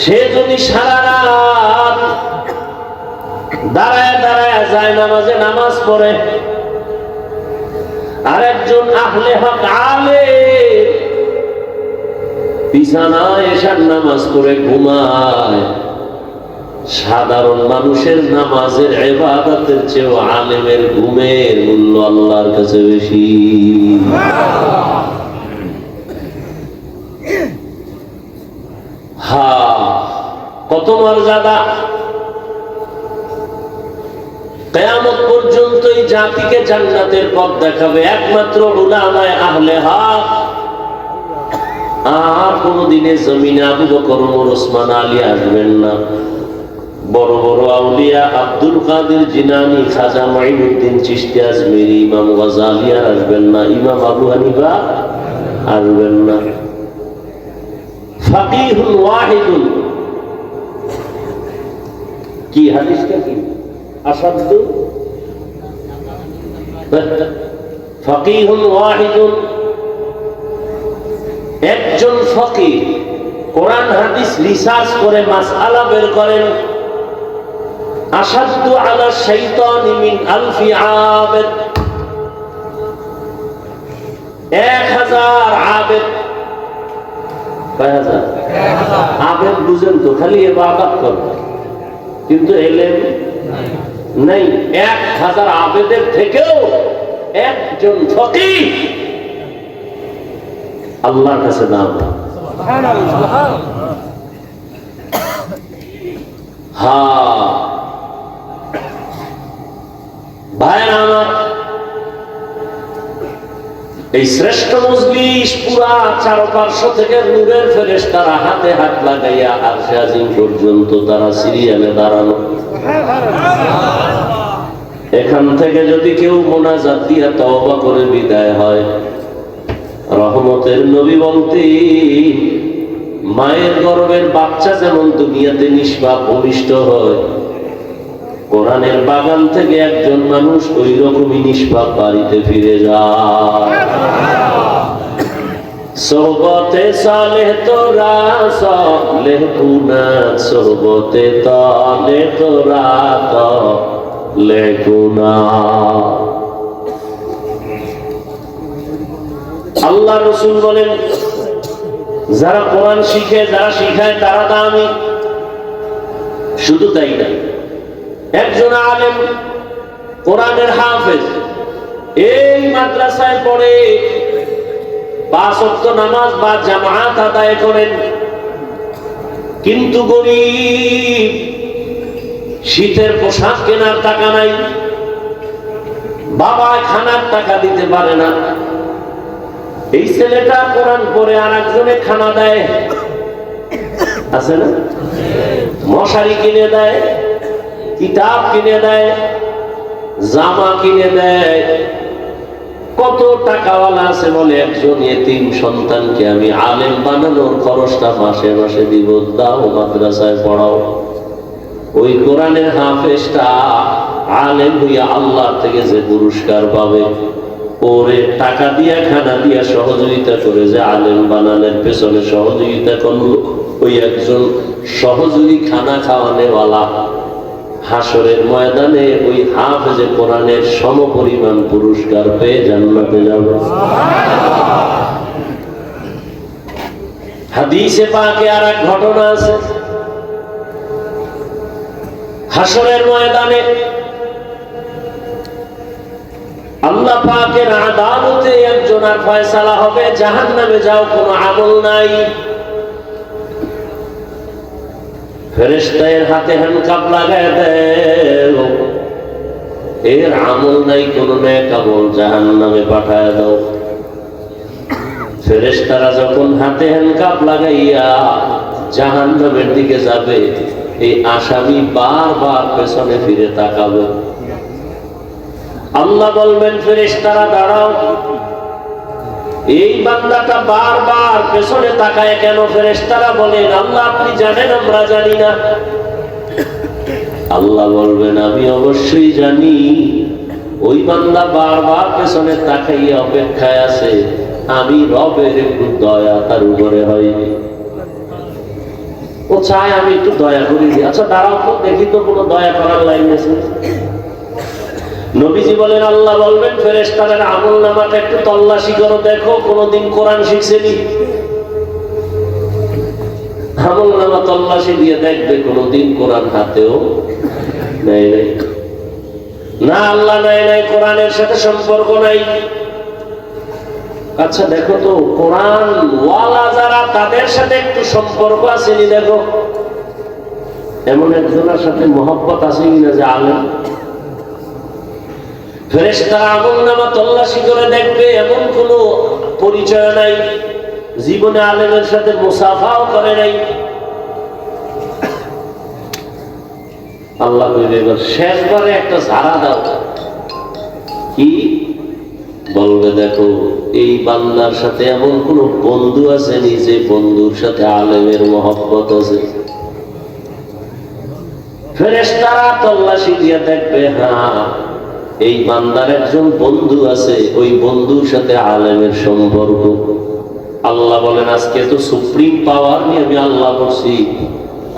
সে যদি সারা রাত দাঁড়ায় দাঁড়ায় যায় নামাজে নামাজ পড়ে, আর একজন আহলে হক আলেম বিছানায় এশার নামাজ পড়ে ঘুমায়, সাধারণ মানুষের নামাজের ইবাদতের চেয়ে আলেমের ঘুমের মূল্য আল্লাহর কাছে বেশি। কত মর্যাদা! কিয়ামত পর্যন্ত এই জাতিকে জান্নাতের পথ দেখাবে একমাত্র উলামায়ে আহলে হক। আর কোনদিনে জমিনে আবু বকর, ওমর, ওসমান, আলী আসবেন না। বড় বড় আউলিয়া আব্দুল কাদের জিলানী, খাজা মুঈনুদ্দিন চিশতি আজমেরি, ইমাম গাজ্জালী আসবেন না, ইমাম আবু হানিফা আসবেন না। ফাকিহুন ওয়াহিদুন, কি হাদিসটা কি? আসাদু ফাকিহুন ওয়াহিদুন, একজন ফকিহ কোরআন হাদিস রিসার্চ করে মাসআলা বের করেন। আসাদু আলা শাইতানি মিন আলফি আবেদ, 1000 আবেদ। কয় হাজার? আবেদ বুঝেন তো, খালি ইবাদত করে কিন্তু ইলম নাই। 1000 আবেদের থেকেও একজন ফকিহ আল্লাহর কাছে দাম। ভাইরা আমার, এই শ্রেষ্ঠ মজলিস পুরা চারপার্শ্ব থেকে নূরের ফেরেশতারা হাতে হাত লাগাইয়া আরশে আজিম পর্যন্ত তারা সিরিয়ালে দাঁড়ানো। এখান থেকে যদি কেউ মোনাজাত দিয়া তওবা করে বিদায় হয়, রহমতের নবী বলতে মায়ের গর্ভের বাচ্চা যেমন দুনিয়াতে নিষ্পাপ ভূমিষ্ঠ হয়, কোরআনের বাগান থেকে একজন মানুষ ওই রকমই নিষ্পাপ বাড়িতে ফিরে যায়। সোহবতে সালেহ তোরা সালেহ গুনা, সোহবতে তালে তোরা তালে গুনা। আল্লাহ রাসূল বলেন, যারা কোরআন শিখে, যারা শিখায় তারা দামি। শুধু তাই না, একজন আলেম কোরআনের হাফেজ এই মাদ্রাসায় পড়ে 5 ওয়াক্ত নামাজ বা জামাত আদায় করেন, কিন্তু গরীব, শীতের পোশাক কেনার টাকা নাই, বাবা খানার টাকা দিতে পারে না। এই ছেলেটা কোরআন পড়ে আর একজনে খানা দেয়, আছে না? মশারি কিনে দেয়, কিতাব কিনে দেয়, জামা কিনে দেয়। কত টাকাওয়ালা আছে বলে একজন এতিম সন্তানকে আমি আলেম বানানোর খরচটা মাসে মাসে দিব, দাও মাদ্রাসায় পড়াও। ওই কোরআনের হাফেজটা আলেম হইয়া আল্লাহ থেকে যে পুরস্কার পাবে, ওরে টাকা দিয়া খানা দিয়া সহযোগিতা করে যে আলেম বানানোর পেছনে সহযোগিতা করলো, ওই একজন সহযোগী খানা খাওয়ানেওয়ালা হাসরের ময়দানে ওই হাফেজে কোরআনের সমপরিমাণ পুরস্কার পেয়ে জান্নাতে যাবে। হাদিসে পাকে আর এক ঘটনা আছে, হাসরের ময়দানে আল্লাহ পাকের আদালতে একজনের ফয়সালা হবে, জাহান্নামে যাও, কোনো আমল নাই। ফেরেশতার হাতে হ্যান্ডকাপ লাগায় দেয়, এর আমল নাই, কোনো নেক আমল, জাহান্নামে পাঠায় দাও। ফেরেশতারা যখন হাতে হ্যান্ডকাপ লাগাইয়া জাহান্নামের দিকে যাবে, এই আসামি বারবার পেছনে ফিরে তাকাবে। আল্লাহ বলবেন, ফেরেশতারা দাঁড়াও। এই বান্দাটা বারবার পেছনে তাকায় কেন? ফেরেশতারা বলেন, আল্লাহ আপনি জানেন, আমরা জানি না। আল্লাহ বলবেন, আমি অবশ্যই জানি। ওই বান্দা বারবার পেছনে তাকাইয়া অপেক্ষায় আছে, আমি রবের একটু দয়া তার উপরে হয়নি, ও চায় আমি একটু দয়া করি। আচ্ছা দাঁড়াও তো, দেখি তো কোনো দয়া করার লাইন আছে। নবীজি বলেন, আল্লাহ বলবেন, ফেরেশতাদের আমল নামাটা একটু তল্লাশি করো, দেখো কোনদিন কোরআন শিখছেনি। আমল নামা তল্লাশি দিয়ে দেখবে কোনদিন কোরআন হাতেও নেই নাই। না, আল্লাহ নাই নাই, কোরআনের সাথে সম্পর্ক নাই। আচ্ছা দেখো তো, কোরআন ওয়ালা যারা, তাদের সাথে একটু সম্পর্ক আসেনি দেখো। এমন একজনের সাথে মহব্বত আছে কিনা যে আলেম? ফেরেশতারা আমলনামা তল্লাশি করে দেখবে, এমন কোন পরিচয় নাই, জীবনে আলেমের সাথে মুসাফাও করে নাই। আল্লাহ কইবে, শেষবারে একটা ঝাড়া দাও। কি বলবে? দেখো এই বান্দার সাথে এমন কোন বন্ধু আছে নি যে বন্ধুর সাথে আলেমের মহব্বত আছে? ফেরেশতারা তল্লাশি দিয়ে দেখবে, হ্যাঁ এই বান্দার একজন বন্ধু আছে, ওই বন্ধুর সাথে আলেমের সম্পর্ক। আল্লাহ বলেন, আজকে তো সুপ্রিম পাওয়ার নিয়ে আমি আল্লাহ বলছি,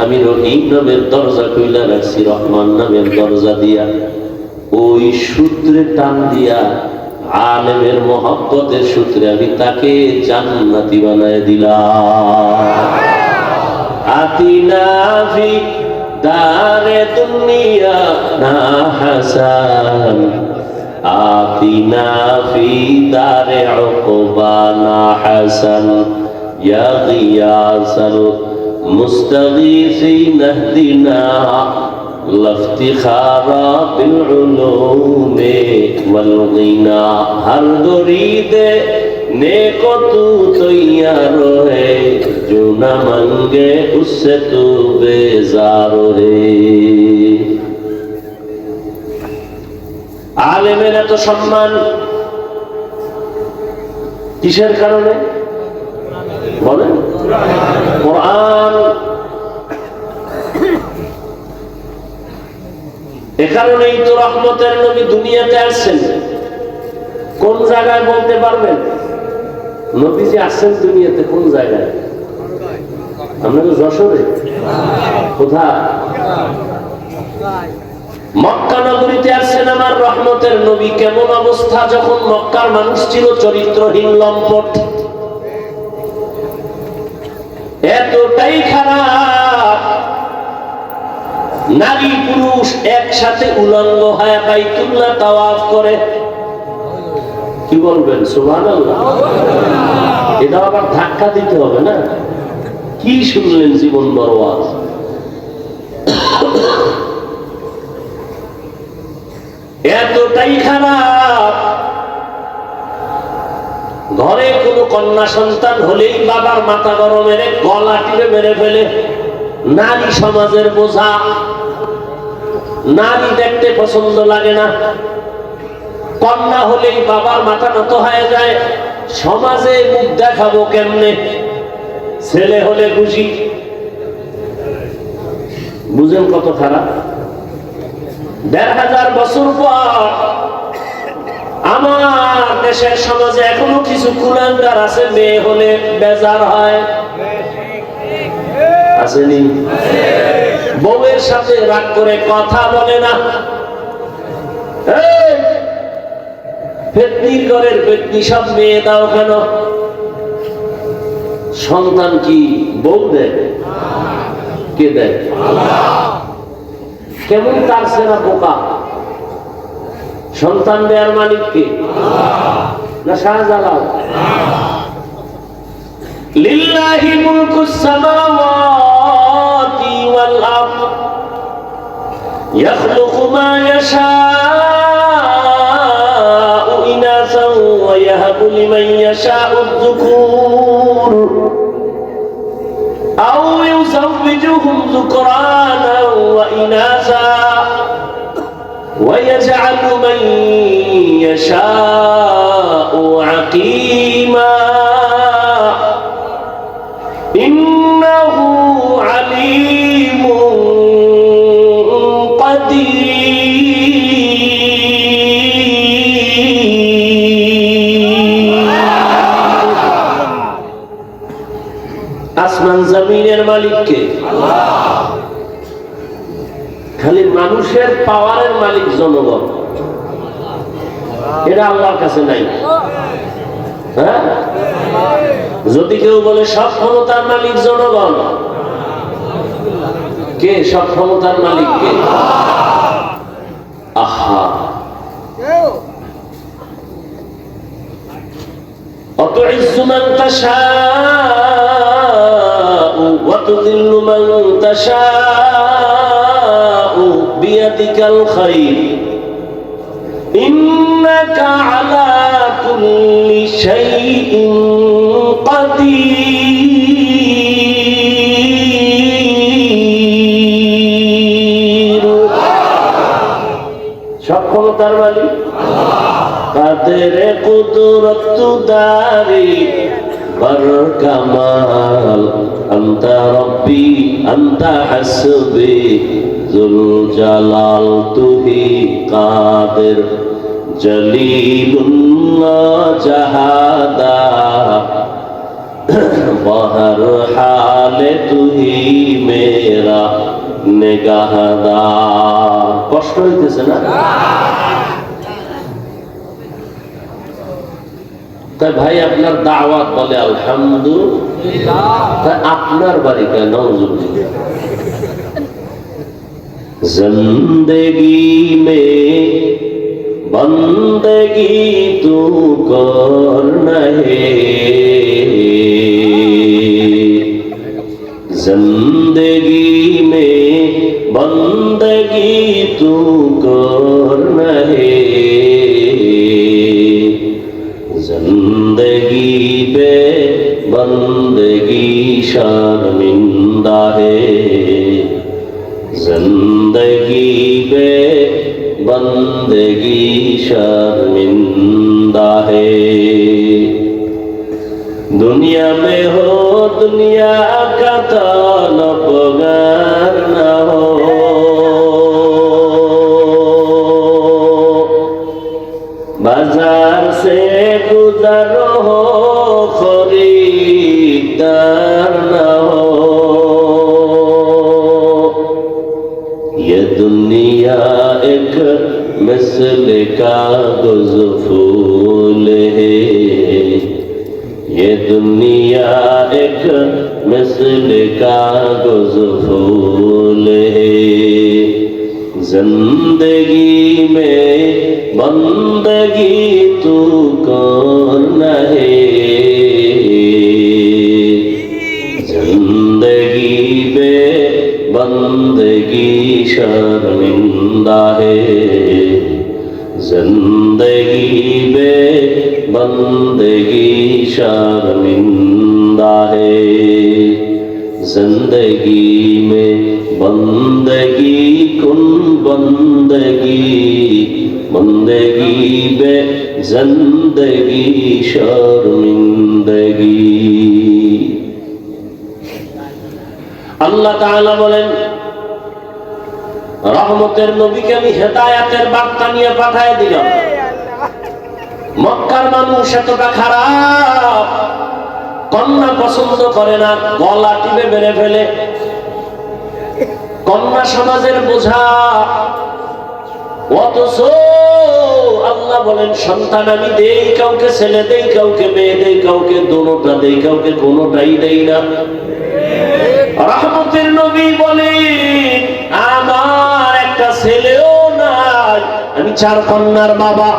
আমি রহিম নামের দরজা খুইলা রাখছি, রহমান নামের দরজা দিয়া ওই সূত্রে টান দিয়া আলেমের মহব্বতের সূত্রে আমি তাকে জান্নাতি বানায় দিলাম। আতিনা ফি দারে দুনিয়া না হাসান, আতিনা ফি দারে উকবা না হাসান, ইয়া গিয়াসাল मुस्तगीसीन इहदिना लफ्तिखारा बिलउलूम वलगिना हर मुरीदे नेको तू तैयार है जो न मंगे उससे तू बेजार है। आलेमेर এত সম্মান কিসের কারণে বলেন? কোরআন। এ কারণেই তো রহমতের নবী দুনিয়াতে আসছেন। কোন জায়গায় বলতে পারবেন নবীজি আসছেন দুনিয়াতে? কোন জায়গায়? আমরা তো যশোরে। কোথায়? মক্কা নগরীতে আসছেন আমার রহমতের নবী। কেমন অবস্থা যখন মক্কার মানুষ ছিল চরিত্রহীন, লম্পট, এতটাই খারাপ, নারী পুরুষ একসাথে উলঙ্গ হয়ে বাইতুল্লাহ তাওয়াফ করে। কি বলবেন সুবহানাল্লাহ? এটা আবার ধাক্কা দিতে হবে না? কি শুনলেন জীবন বরবাদ। এতটাই খারাপ, ঘরে কোনো কন্যা সন্তান হলেই বাবার মাথা গরম, মেরে গলা টিপে মেরে ফেলে। নারী সমাজের বোঝা, নারী দেখতে পছন্দ লাগে না। কন্যা হলেই বাবার মাথা নত হয়ে যায়, সমাজে মুখ দেখাবো কেমনে। ছেলে হলে খুশি। বুঝেন কত খারাপ। ১৫০০ বছর পর আমার দেশের সমাজে এখনো কিছু কুলাঙ্গার আছে, মেয়ে হলে বেজার হয়। আসেনি? বউয়ের সাথে রাগ করে কথা বলে না। পেতনির ঘরের পেতনি সব মেয়ে দাও কেন? সন্তান কি বউ দেয়? কে দেয়? কেমন তার সেনা বোকা। সন্তান দেয়ার মালিক কে? না শাহজালাল? লিল্লাহি মুলকুস সামাওয়াতি ওয়াল আরদ ইয়াখলুকু মা ইয়াশাউ ইনাসাও ওয়া ইয়াহাবু লিমান ইয়াশাউ আয-যুকুর আও ইউযাওবিজুহুম যুকরানা ওয়া ইনাসা ويجعل من يشاء عقيما إنه عليم قدير। আসমান জমিনের মালিক কে? আল্লাহ। খালি মানুষের পাওয়ারের মালিক জনগণ, এটা আল্লাহর কাছে নাই। হ্যাঁ, যদি কেউ বলে সব ক্ষমতার মালিক জনগণ, কে সব ক্ষমতার মালিক? কে? আহা, অতুইজ্জু মান তাশাউ ওয়া তুযিল্লু মান তাশাউ বিয়াদিকাল খায়র ইন্নাকা আলা কুল্লি শাইইন কাদির। সব ক্ষমতার মালিক কাদের কুদরত দারি বর কামাল আনতা রব্বি আনতা হাসবি জুল জালাল তুহি কাদের জলিলুল্লাহ জাহাদা বহর হালে তুহি মেরা নিগাহদা। কষ্ট হইতেছে না? তাই ভাই আপনার দাওয়াত বলে আলহামদুলিল্লাহ, আপনার বাড়ি কেন? জিন্দেগি মে বন্দেগি তু করনা হে, जिंदगी में बंदगी तू करना है, जिंदगी पे बंदगी शर्मिंदा है, जिंदगी पे बंदगी शर्मिंदा है। दुनिया में हो दुनिया का तलबगार न हो, बाजार से गुजर हो खरीदार न हो। ये दुनिया एक मिसल कागज़ फूल है, ये दुनिया एक मिसल कागज़ फूल है, जिंदगी में बंदगी तू करना है, जिंदगी में बंदगी शर्मिंदा है, जिंदगी में बंदगी शर्मिंदा है, जिंदगी में बंदगी कुन बंदगी, बंदगी में जिंदगी शर्मिंदगी। আল্লাহ তাআলা বলেন, রহমতের নবীকে আমি হেদায়েতের বার্তা নিয়ে পাঠিয়ে দিলাম। মক্কার মানুষ এতটা খারাপ, কন্যা পছন্দ করে না, গলা টিপে মেরে ফেলে, কন্যা সমাজের বোঝা। অথচ আল্লাহ বলেন, সন্তান আমি দেই, কাউকে ছেলে দেই, কাউকে মেয়ে দেই, কাউকে দোনোটা দেই, কাউকে কোনোটাই দেই না। রহমতের নবী বলেন, আমার একটা ছেলেও নাই, আমি 4 কন্যার বাবা।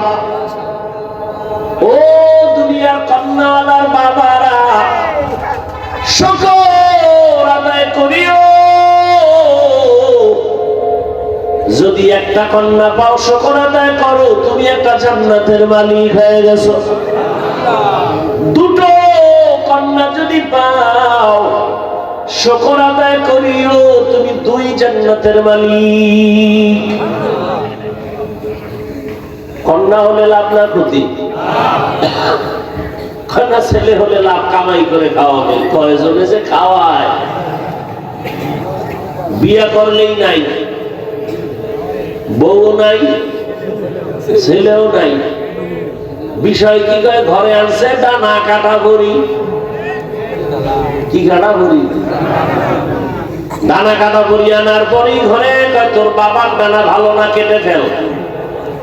ও দুনিয়ার কন্যাওয়ালার বাবারা, শুকর আদায় করিও। যদি একটা কন্যা পাও, শুকর আদায় করো, তুমি একটা জান্নাতের মালিক হয়ে গেছো। দুটো কন্যা যদি পাও, শুকর আদায় করিও, তুমি 2 জান্নাতের মালিক। কন্যা হলে লাভ না ক্ষতি? কন্যা ছেলে হলে লাভ, কামাই করে খাওয়াবে। কয়জনে যে খাওয়ায়, বিয়ে করলেই নাই, বউ নাই, ছেলেও নাই। বিষয় কি কয়, ঘরে আনছে ডানা কাটা ভরি। কি কাটা ভরি? ডানা কাটা ভরি আনার পরেই ঘরে কয়, তোর বাবার ডানা ভালো না, কেটে ফেল।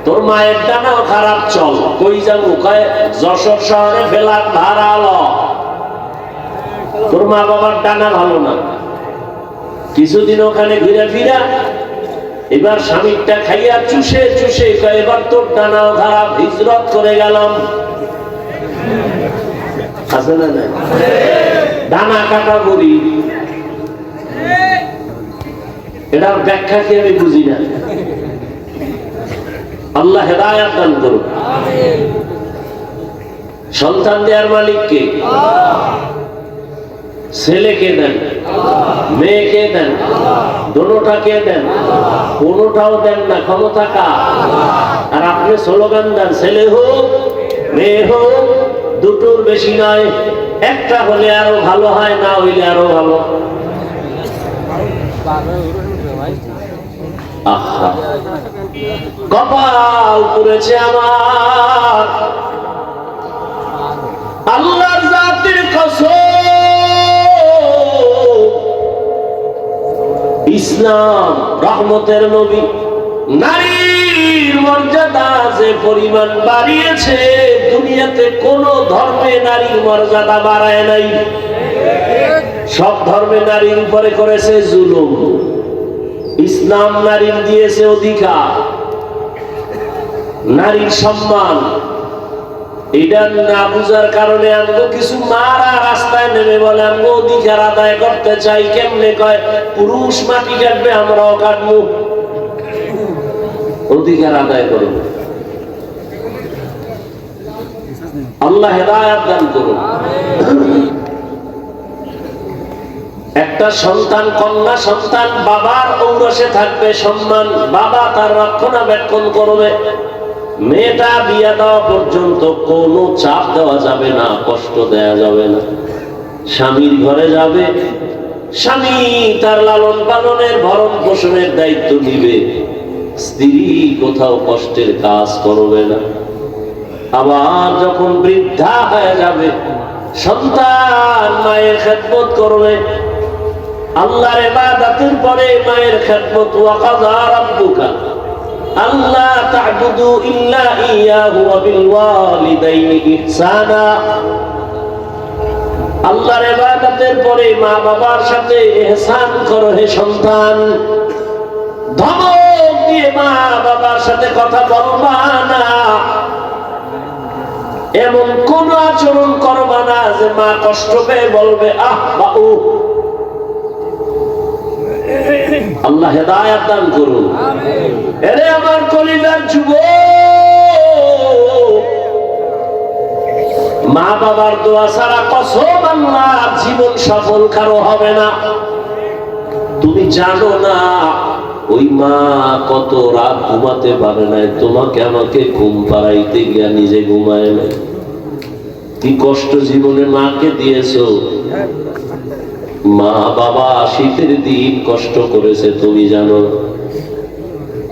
তোর মায়ের ডানাও খারাপ, চল। কই যাবো? কয় যশোর শহরে ফেলার ভাড়া ল। তোর মা বাবার ডানা ভালো না। কিছুদিন ওখানে ঘুরে ফিরা, এবার স্বামীরটা খাইয়া চুষে চুষে কয়, এবার তোর ডানাও খারাপ, হিজরত করে গেলাম। আছে না নাই? ডানা কাটা বলি, এটার ব্যাখ্যা কি আমি বুঝি না। আল্লাহ হেদায়েত দান করুন। সন্তান দেওয়ার মালিক কে? ছেলেকে দেন, মেয়েকে দেন, দোনোটাকে দেন, কোনোটাও দেন না, ক্ষমতা কার? আর আপনি স্লোগান দেন, ছেলে হোক মেয়ে হোক, দুটোর বেশি নয়, একটা হলে আরো ভালো হয়, না হইলে আরো ভালো। আহা, কপাল পুড়েছে আমার, আল্লাহর জাতির কসম। ইসলাম রহমতের নবী নারীর মর্যাদা যে পরিমাণ বাড়িয়েছে, দুনিয়াতে কোন ধর্মে নারীর মর্যাদা বাড়ায় নাই। সব ধর্মে নারীর উপরে করেছে জুলুম, ইসলাম নারীর দিয়েছে অধিকার, নারীর সম্মান। এটা না বুঝার কারণে আমগো কিছু মারা রাস্তায় নেমে বলে আমগো অধিকার আদায় করতে চাই। কেমনে কয়, পুরুষ মাটি কাটবে আমরাও কাটবো, অধিকার আদায় করব। আল্লাহ হেদায়েত দান করুন। একটা সন্তান, কন্যা সন্তান বাবার ঔরসে থাকবে, সম্মান, বাবা তার রক্ষণাবেক্ষণ করবে। মেয়েটা বিয়ে দেওয়া পর্যন্ত কোনো চাপ দেওয়া যাবে না, কষ্ট দেওয়া যাবে না। স্বামীর ঘরে যাবে, স্বামী তার লালন পালনের ভরণ পোষণের দায়িত্ব নিবে, স্ত্রী কোথাও কষ্টের কাজ করবে না। আবার যখন বৃদ্ধা হয়ে যাবে, সন্তান মায়ের খেদমত করবে। আল্লাহর ইবাদতের পরে মায়ের খেদমত। ওয়া কাযা রাব্বুকা আল্লা তা'বুদু ইল্লা ইয়্যাহু ওয়া বিল ওয়ালিদাইনি ইহসানা। আল্লাহর ইবাদতের পরে মা বাবার সাথে ইহসান করো হে সন্তান। ধমক দিয়ে মা বাবার সাথে কথা বলবা না, এমন কোন আচরণ করবা না যে মা কষ্ট পেয়ে বলবে আহ বাবু। আল্লাহ হেদায়েত দান করুন। এরে আমার কলিজার যুবক, মা বাবার দোয়া ছাড়া কসম আল্লাহ জীবন সফল কারো হবে না। তুমি জানো না ওই মা কত রাত ঘুমাতে পারে নাই, তোমাকে আমাকে ঘুম পাড়াইতে গিয়া নিজে ঘুমায় নাই। কি কষ্ট জীবনে মাকে দিয়েছো। মা বাবা শীতের দিন কষ্ট করেছে, তুমি জানো।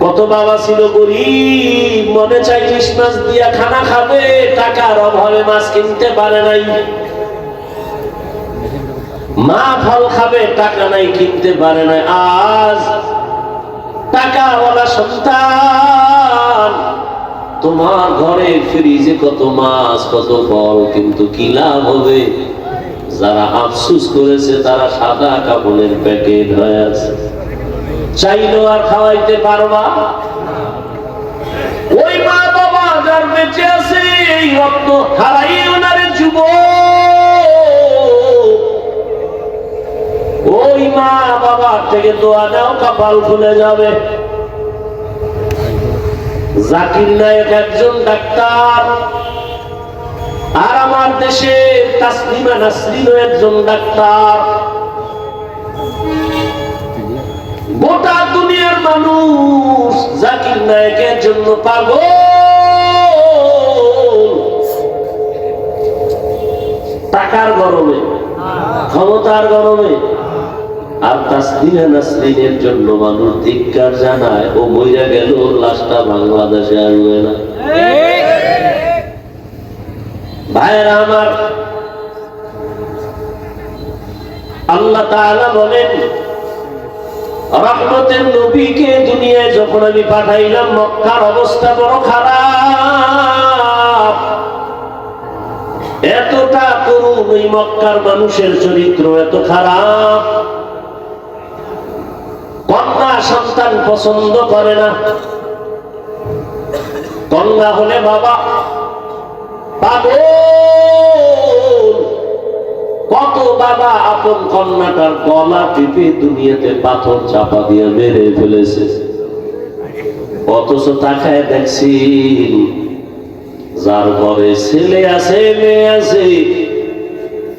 কত বাবা ছিল গরিব, মনে চাই ইলিশ মাছ দিয়া খানা খাবে, টাকার অভাবে মাছ কিনতে পারে নাই। মা ফল খাবে, টাকা নাই, কিনতে পারে নাই। আজ টাকাওয়ালা সন্তান, তোমার ঘরে ফ্রিজে কত মাছ কত ফল, কিন্তু কি লাভ হবে? যারা আফসোস করেছে তারা সাদা কাপড়ের প্যাকেট হয়ে আছে, চাইলেও আর খাওয়াইতে পারবা। ওই মা বাবা যার বেঁচে আছে, এই রক্ত হারাইও না রে যুবক। ওই মা বাবার থেকে দোয়া নাও, কপাল খুলে যাবে। জাকির নায়েক একজন ডাক্তার, আর আমার দেশে তাসলিমা নাসরিনও একজন ডাক্তার। গোটা দুনিয়ার মানুষ জাকির নায়েকের জন্য পাগল। টাকার গরমে, ক্ষমতার গরমে। আর তাসলিমা নাসরিনের জন্য মানুষ ধিক্কার জানায়। ও মইরা গেল, ওর লাশটা বাংলাদেশে আসবে না। ভাইরা আমার, আল্লাহ তাআলা বলেন, রহমতের নবীকে দুনিয়ায় যখন আমি পাঠাইলাম, মক্কার অবস্থা বড় খারাপ। এতটা করুণ ওই মক্কার মানুষের চরিত্র, এত খারাপ। কন্যা সন্তান পছন্দ করে না। কন্যা হলে বাবা পাগল। কত বাবা আপন কন্যাটার গলা টিপে দুনিয়াতে পাথর চাপা দিয়ে মেরে ফেলেছে। অথচ তাকায় দেখছি যার ঘরে ছেলে আছে মেয়ে আছে,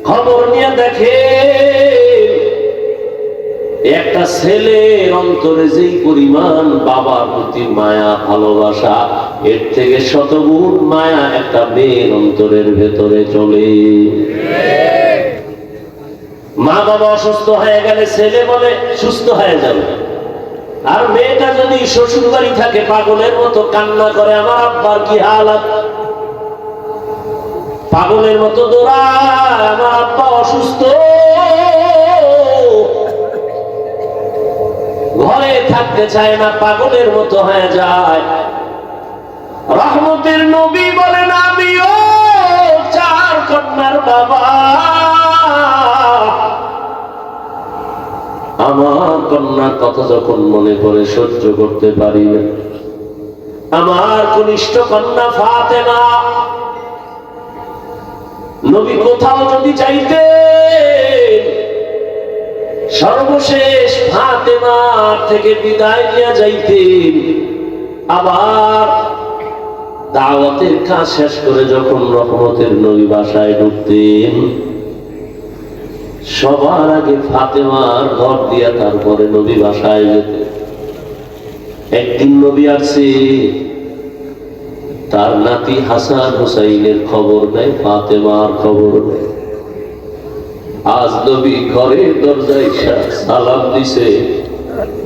খবর নিয়ে দেখে একটা ছেলের অন্তরে যেই পরিমাণ বাবার প্রতি মায়া ভালোবাসা, এর থেকে শতগুণ মায়া একটা মেয়ের অন্তরের ভেতরে চলে। মা বাবা অসুস্থ হয়ে গেলে ছেলে বলে সুস্থ হয়ে যাবে, আর মেয়েটা যদি শ্বশুর বাড়ি থাকে পাগলের মতো কান্না করে, আমার আব্বার কি হালাত। পাগলের মতো দৌড়ায়, আমার আব্বা অসুস্থ। ঘরে থাকতে চায় না, পাগলের মতো হয়ে যায়। রহমতের নবী বলেন, আমিও চার কন্যার বাবা। আমার কন্যার কথা যখন মনে করে সহ্য করতে পারি না। আমার কনিষ্ঠ কন্যা ফাতেমা নবী কোথাও যদি যাইতেন সর্বশেষ ফাতেমার থেকে বিদায় নিয়ে যাইতেন, আবার দাওয়াতের কাজ শেষ করে যখন রহমতের নবী বাসায় ঢুকতেন, সবার আগে ফাতেমার ঘর দিয়া তারপরে নবী বাসায় যেতেন। একদিন নবী আসছে, তার নাতি হাসান হুসাইনের খবর নেয়, ফাতেমার খবর নেয়। আজ নবী ঘরের দরজায় সালাম দিছে,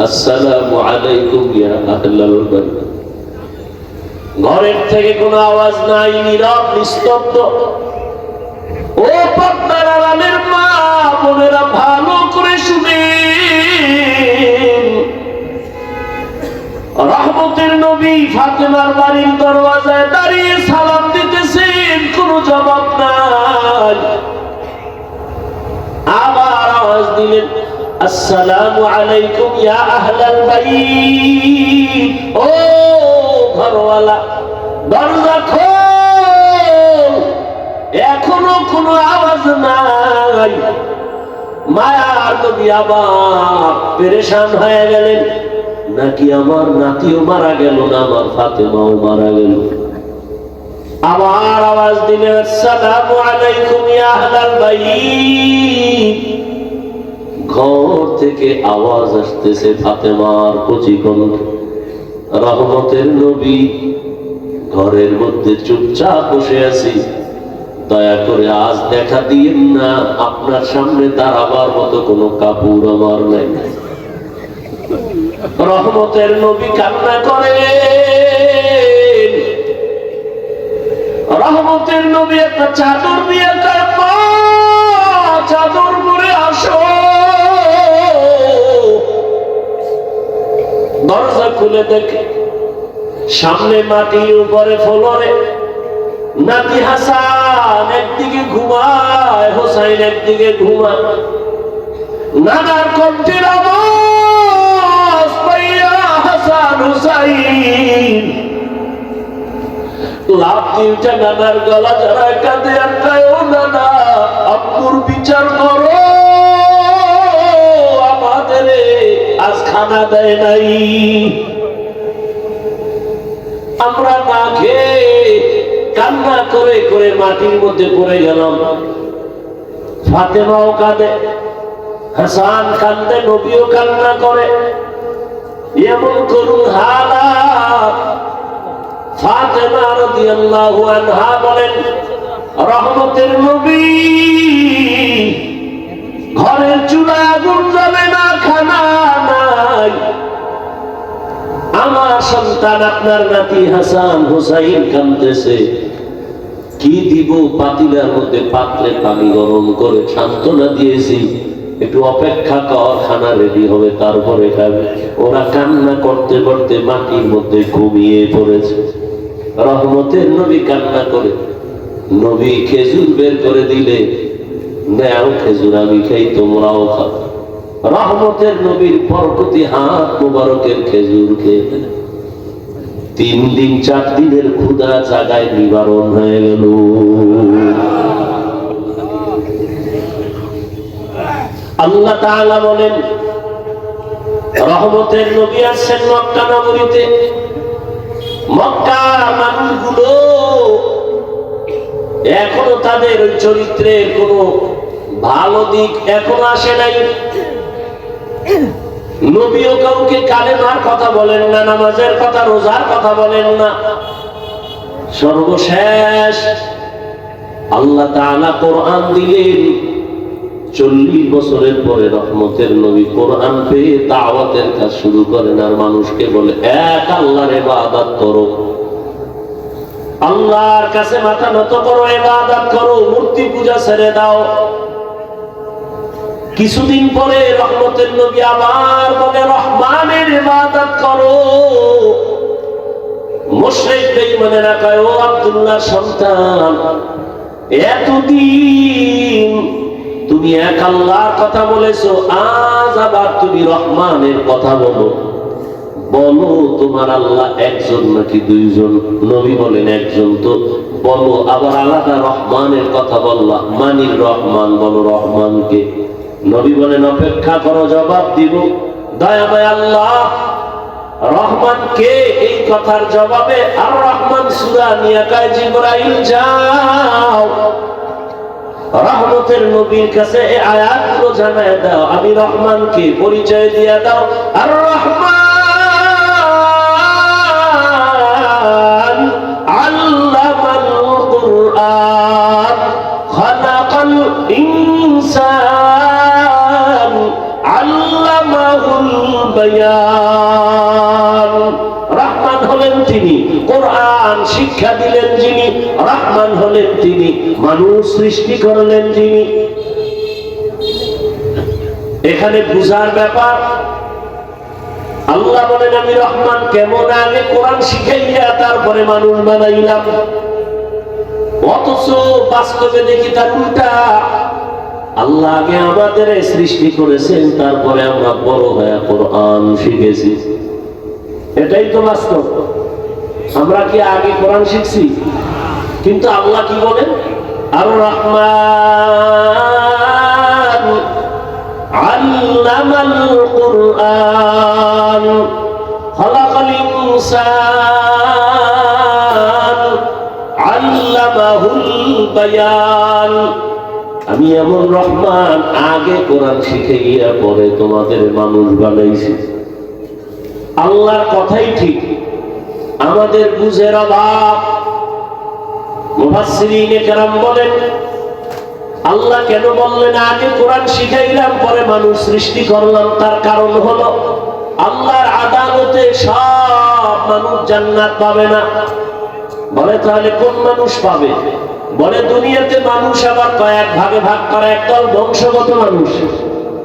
আসসালামু আলাইকুম ইয়া আহলাল বাড়ি। ঘরের থেকে কোনো আওয়াজ নাই, নীরব নিস্তব্ধ। ও পর্দার আড়ালের মা বোনেরা ভালো করে শুনেন, রহমতের নবী ফাতেমার বাড়ির দরওয়াজায় দাঁড়িয়ে সালাম দিতেছেন, কোনো জবাব নাই। আবার আওয়াজ দিলেন, আসসালামু আলাইকুম ইয়া আহলাল বাইত। ও ঘরওয়ালা, দরজা খোল। এখনো কোনো আওয়াজ নাই। মায়ার নবী আবার পেরেশান হয়ে গেলেন, নাকি আমার নাতিও মারা গেল না, আমার ফাতেমাও মারা গেল। আবার আওয়াজ দিলেন, আসসালামু আলাইকুম ইয়া আহলাল বাইত। ঘর থেকে আওয়াজ আসতেছে ফাতেমার কচি কণ্ঠ। রহমতের নবী, ঘরের মধ্যে চুপচাপ বসে আছি, দয়া করে আজ দেখা দিয়েন না, আপনার সামনে দাঁড়াবার মতো কোনো কাপড় আমার নাই। রহমতের নবী কান্না করে। রহমতের নবী একটা চাদর দিয়ে কাঁদা, চাদর পরে আসো। দরজা খুলে দেখে সামনে মাটির উপরে ফ্লোরে নাতি হাসান একদিকে ঘুমায়, হোসাইন একদিকে ঘুমায়। নানার কণ্ঠের আওয়াজ পাইয়া হাসান হুসাইন লাভ দিয়ে নানার গলা জড়ায় কাঁদে, আর কয়, ও নানা, আব্বুর বিচার করো, আমাদের আজ খানা দেয় নাই, আমরা না খেয়ে কান্না করে করে মাটির মধ্যে পড়ে গেলাম। ফাতেমাও কাঁদে, হাসান কান্দে, নবীও কান্না করে। এমন করুন হালাত। ফাতেমা রাদিয়াল্লাহু আনহা বলেন, রহমতের নবী, ঘরের চুলায় আগুন জ্বলে না, খানা নাই। আমার সন্তান আপনার নাতি হাসান হুসাইন কাঁদতেছে, কি দিব? পাতিলার মধ্যে পাত্রে পানি গরম করে সান্ত্বনা দিয়েছি, একটু অপেক্ষা কর, খানা রেডি হবে তারপরে খাবে। ওরা কান্না করতে করতে মাটির মধ্যে ঘুমিয়ে পড়েছে। রহমতের নবী কান্না করে, নবী খেজুর বের করে দিলে, নেও খেজুর, আমি খাই, তোমরাও খাও। রহমতের নবীর বরকতি হাত মুবারকের খেজুর খেয়ে 3 দিন 4 দিনের ক্ষুধা জাগায় নিবারণ হয়ে গেল। আল্লাহ তাআলা বলেন, রহমতের নবী আসছেন মক্কা নগরীতে। মক্কার মানুষগুলো এখনো তাদের ওই চরিত্রের কোনো ভালো দিক এখনো আসে নাই। নবীও কাউকে কালেমার কথা বলেন না, নামাজের কথা, রোজার কথা বলেন না। সর্বশেষ আল্লাহ তাআলা কোরআন দিলেন। 40 বছরের পরে রহমতের নবী কোরআন পেয়ে দাওয়াতের কাজ শুরু করেন, আর মানুষকে বলে, এক আল্লাহর ইবাদত করো, আল্লাহর কাছে মাথা নত করো, ইবাদত করো, মূর্তি পূজা ছেড়ে দাও। কিছুদিন পরে রহমতের নবী আবার বলে, রহমানের ইবাদত করো। মুশরিক বেঈমানেরা কয়, ও আব্দুল্লাহর সন্তান, এতদিন তুমি এক আল্লাহর কথা বলেছো, আজ আবার তুমি রহমানের কথা বলো। বলো, তোমার আল্লাহ একজন নাকি 2 জন? নবী বলেন, একজন। তো বলো, আবার আলাদা রহমানের কথা বললা, মানির রহমান বলো রহমানকে। নবী বলেন অপেক্ষা করো, জবাব দিব। দয়াময় আল্লাহ রহমান কে? এই কথার জবাবে আর রহমান সূরা নিয়ে কয় জিবরাইল যাও রহমতের নবীর কাছে এই আয়াতগুলো জানায় দাও, আমি রহমানকে পরিচয় দিয়ে দাও। আর রহমান আল্লামাল কুরআন খালাকাল ইনসান আল্লামাহুল বায়ান। রহমান হলেন তিনি, কোরআন শিক্ষা দিলেন যিনি। রহমান হলেন তিনি, মানুষ সৃষ্টি করলেন যিনি। এখানে বুঝার ব্যাপার। আল্লাহ বলেন আমি রহমান কেমন? আগে কোরআন শিখাইয়া তারপরে মানুষ বানাইলাম। অথচ বাস্তবে দেখি তার উল্টা। আল্লাহ আগে আমাদের সৃষ্টি করেছেন, তারপরে আমরা বড় হয়ে কোরআন শিখেছি। এটাই তো বাস্তব। আমরা কি আগে কোরআন শিখছি? কিন্তু আল্লাহ কি বলেন? আর রহমান আল্লামাল কুরআন খালাকাল ইনসান আল্লামাহুল বায়ান। আমি এমন রহমান আগে কোরআন শিখাইয়া পরে তোমাদের মানুষ বানাইছি। আল্লাহর কথাই ঠিক, আমাদের বুঝের অভাব। মুফাসসিরিনে কেরাম বলেন আল্লাহ কেন বললেন আগে কোরআন শিখাইলাম পরে মানুষ সৃষ্টি করলাম? তার কারণ হলো আল্লাহর আদালতে সব মানুষ জান্নাত পাবে না। বলে তাহলে কোন মানুষ পাবে? বলে দুনিয়াতে মানুষ আবার কয়েক ভাগে ভাগ করা, একদল বংশগত মানুষ,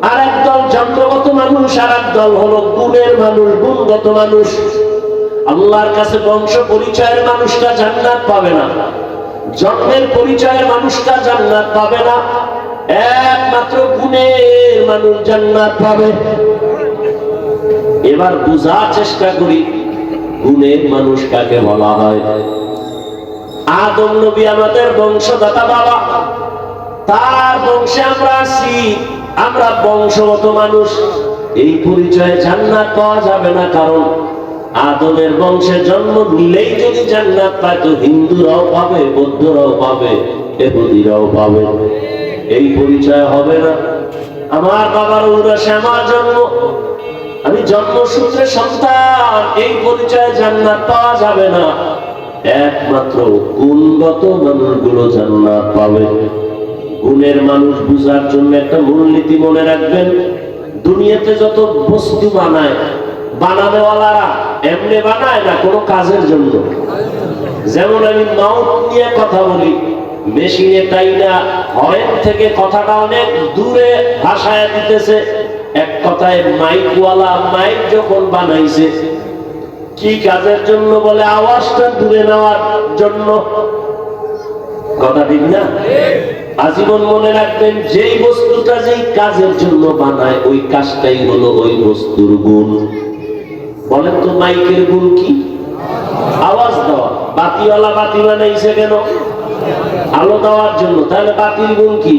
আর একদল জন্মগত মানুষ, আর একদল হলো গুণের মানুষ, গুণগত মানুষ। আল্লাহর কাছে বংশ পরিচয়ের মানুষটা জান্নাত পাবে না, জন্মের পরিচয়ের মানুষটা জান্নাত পাবে না, একমাত্র গুণের মানুষ জান্নাত পাবে। এবার বুঝার চেষ্টা করি গুণের মানুষ কাকে বলা হয়। আদম নবী আমাদের বংশদাতা বাবা, তার বংশে আমরা আছি, আমরা বংশগত মানুষ। এই পরিচয়ে জান্নাত পাওয়া যাবে না, কারণ আদমের বংশে জন্ম নিলেই যদি জান্নাত পায় তো হিন্দুরাও পাবে, বৌদ্ধরাও পাবে, ইহুদিরাও পাবে। এই পরিচয় হবে না। আমার বাবার ঔরসে আমার জন্ম, আমি জন্মসূত্রে সন্তান, এই পরিচয়ে জান্নাত পাওয়া যাবে না। একমাত্র গুণগত মানুষগুলো জান্নাত পাবে। গুণের মানুষ বুঝার জন্য একটা মূলনীতি মনে রাখবেন। দুনিয়াতে যত বস্তু বানায়, বানানোওয়ালারা এমনি বানায় না, কোনো কাজের জন্য। যেমন আমি মাউথ নিয়ে কথা বলি, মেশিনে তাই না হরেন থেকে কথাটা অনেক দূরে ভাষায় দিতেছে। এক কথায় মাইকওয়ালা মাইক যখন বানাইছে কি কাজের জন্য? বলে আওয়াজটা দূরে নেওয়ার জন্য। কথা ঠিক না? আজীবন মনে রাখবেন, যেই বস্তুটা যেই কাজের জন্য বানায় ওই কাজটাই হলো ওই বস্তুর গুণ। বলেন তো মাইকের গুণ কি? আওয়াজ দেওয়া। বাতিওয়ালা বাতি বানাইছে কেন? আলো দেওয়ার জন্য। তাহলে বাতির গুণ কি?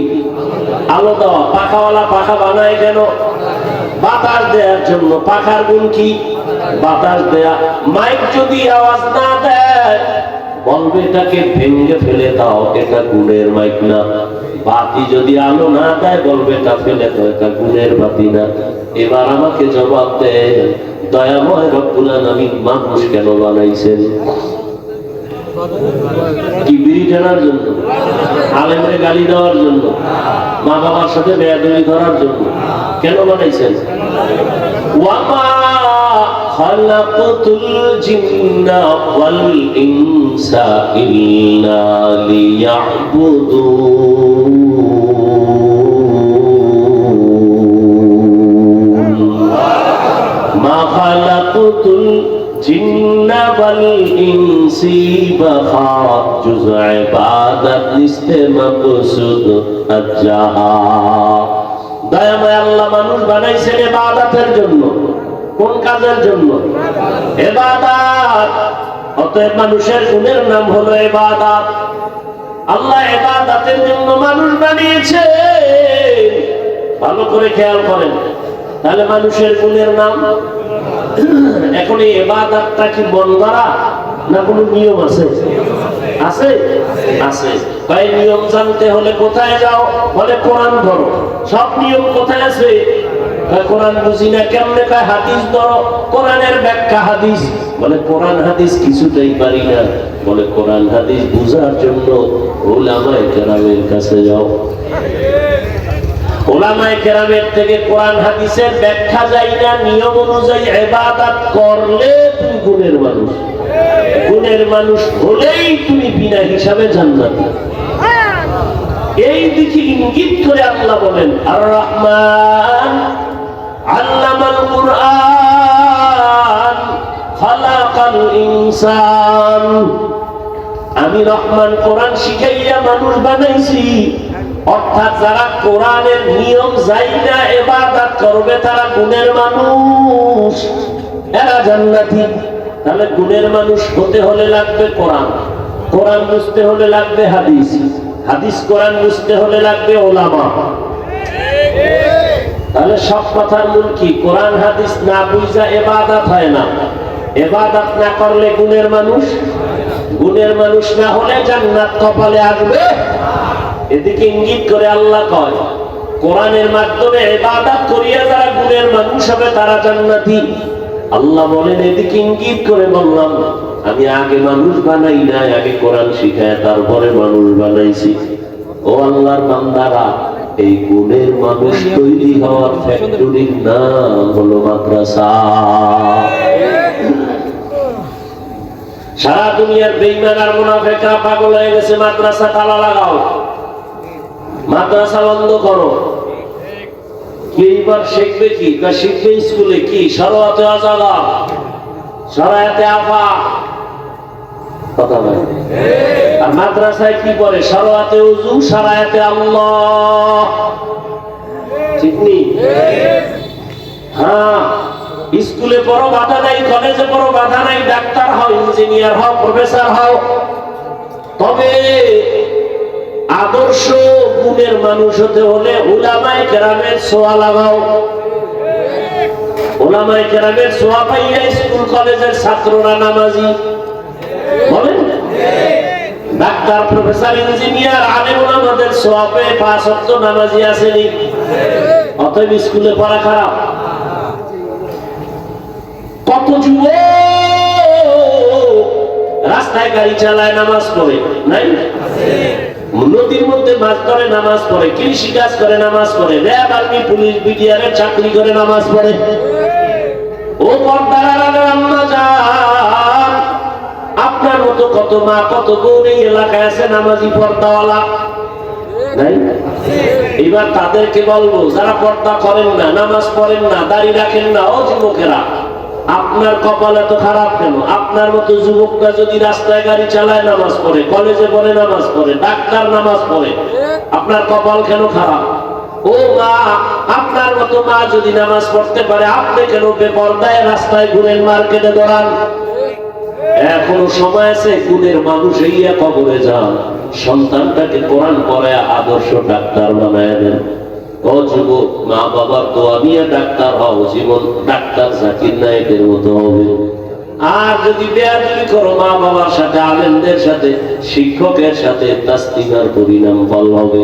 আলো দেওয়া। পাখাওয়ালা পাখা বানায় কেন? বাতাস দেওয়ার জন্য। পাখার গুণ কি? বাতাস দেয়া। মাইক যদি আওয়াজ না দেয় বলবে এটাকে ভেঙে ফেলে দাও, এটা গুণের মাইক না। বাতি যদি আলো না দেয় বলবে এটা ফেলে দাও, এটা গুণের বাতি না। এবার আমাকে জবাব দেন, দয়াময় রব্বুল আলামিন মানুষ কেন বানাইছেন? কি বিড়ি টানার জন্য? আলেমরে গালি দেওয়ার জন্য? মা বাবার সাথে বেয়াদবি করার জন্য? কেন বানাইছেন? ওয়ামা খালাকাতুল জিন্না ওয়াল ইনসা ইল্লা লিয়াবুদুন। মা খালাকাতুল জিন্না ওয়াল ইনসি বাখাত জুযউ ইবাদত লিস্তে মাকসুদ আজ্জাহা। দয়াময় আল্লাহ মানুষ বানাইছেন ইবাদতের জন্য। কোন কাজের জন্য? ইবাদত। অতএব মানুষের গুণের নাম হলো ইবাদত। আল্লাহ ইবাদতের জন্য মানুষ বানিয়েছে। ভালো করে খেয়াল করেন, তাহলে মানুষের গুণের নাম। এখন এই ইবাদতটা কি মন গড়া না কোনো নিয়ম আছে? আছে আছে। ভাই নিয়ম জানতে হলে কোথায় যাও? বলে কোরআন ধরো। সব নিয়ম কোথায় আছে? কোরআন বুঝি না কেমনে? কয় হাদিস ধরো, কোরআনের ব্যাখ্যা হাদিস। বলে কোরআন হাদিস কিছুতেই পারি না। বলে কোরআন হাদিস বুঝার জন্য উলামায়ে কেরামের কাছে যাও। উলামায়ে কেরামের থেকে কোরআন হাদিসের ব্যাখ্যা যাই না, নিয়ম অনুযায়ী ইবাদত করলে তুমি গুণের মানুষ। গুণের মানুষ হলেই তুমি বিনা হিসাবে জান্নাতি। এই দিকে ইঙ্গিত করে আল্লাহ বলেন, আর রহমান আল্লামাল কুরআন খালাকাল ইনসান। আমি রহমান কোরআন শিখাইয়া মানুষ বানাইছি। অর্থাৎ যারা কোরআনের নিয়ম জাইনা ইবাদত করবে তারা গুণের মানুষ, এরা জান্নাতি। তাহলে গুণের মানুষ হতে হলে লাগবে কোরআন, কোরআন বুঝতে হলে লাগবে হাদিস, হাদিস কোরআন বুঝতে হলে লাগবে ওলামা। তাহলে সব কথার মূল কি? কোরআন হাদিস না বুঝা ইবাদত হয় না। ইবাদত না করলে গুণের মানুষ, গুণের মানুষ না হলে জান্নাত কপালে আসবে। এদিকে ইঙ্গিত করে আল্লাহ কয়, কোরআনের মাধ্যমে ইবাদত করিয়া যারা গুণের মানুষ হবে তারা জান্নাতি। আল্লাহ বলেন, এদিকে ইঙ্গিত করে বললাম আমি আগে মানুষ বানাই নাই, আগে কোরআন শিখায় তারপরে মানুষ বানাইছি। ও আল্লাহর বান্দারা, এই গুণের মানুষ তৈরি হওয়ার ফ্যাক্টরির নাম হলো মাদ্রাসা। সারা দুনিয়ার বেঈমান আর মুনাফিকরা পাগল হয়ে গেছে, মাদ্রাসা তালা লাগাও, মাদ্রাসা বন্ধ করো। এইবার শিখবে কি? শিখবে স্কুলে কি? সরাতে আজাদা, সরাতে আফা, কথা বলে। আর মাদ্রাসায় কি করে? সরাতে উজু, সরাতে আল্লাহ। ঠিক নেই? হ্যাঁ, স্কুলে পড়ো বাধা নাই, কলেজে পড়ো বাধা নাই, ডাক্তার হও, ইঞ্জিনিয়ার হও, প্রফেসর হও। তবে আদর্শ গুণের মানুষ হতে হলে উলামায়ে কেরামের ছোঁয়া লাগাও। উলামায়ে কেরামের ছোঁয়া পাইয়া স্কুল কলেজের ছাত্ররা নামাজি। বলেন, ডাক্তার, প্রফেসর, ইঞ্জিনিয়ার, আলেম ওলামাদের ছোঁয়া পেয়ে 5 ওয়াক্ত নামাজি আসেনি। অতএব স্কুলে পড়া খারাপ। কত যুবক রাস্তায় গাড়ি চালায়, নামাজ পড়ে নাই? নদীর মধ্যে মাছ ধরে নামাজ পড়ে, কৃষি কাজ করে নামাজ পড়ে, র্যাব, আর্মি, পুলিশ, বিডিআরের চাকরি করে নামাজ পড়ে। ও পর্দার আম্মা জান, আপনার মতো কত মা, কত বোন এই এলাকায় আছে নামাজি পর্দাওয়ালা নাই? এবার তাদেরকে বলবো, যারা পর্দা করেন না, নামাজ পড়েন না, দাড়ি রাখেন না, ও যুবকেরা, আপনার কপাল এত খারাপ কেন? আপনার মতো যুবকরা যদি রাস্তায় গাড়ি চালায়, নামাজ পড়ে, কলেজে পড়ে নামাজ পড়ে, ডাক্তার নামাজ পড়ে, আপনার কপাল কেন খারাপ? ও মা, আপনার মতো মা যদি নামাজ পড়তে পারে, আপনি কেন বেপরদায় রাস্তায় ঘুরেন, মার্কেটে দৌড়ান? এখনো সময় আছে, গুণের মানুষ হইয়া কবরে যান, সন্তানটাকে কোরআন পড়ায় আদর্শ ডাক্তার বানায় দেন। ও যুবক, মা বাবার দোয়া নিয়ে ডাক্তার হও, জীবন ডাক্তার জাকির নায়েকের মতো হবে। আর যদি বেয়াদবি করো মা বাবার সাথে, আলেমদের সাথে, শিক্ষকের সাথে, তাসলিমার পরিণাম ফল হবে।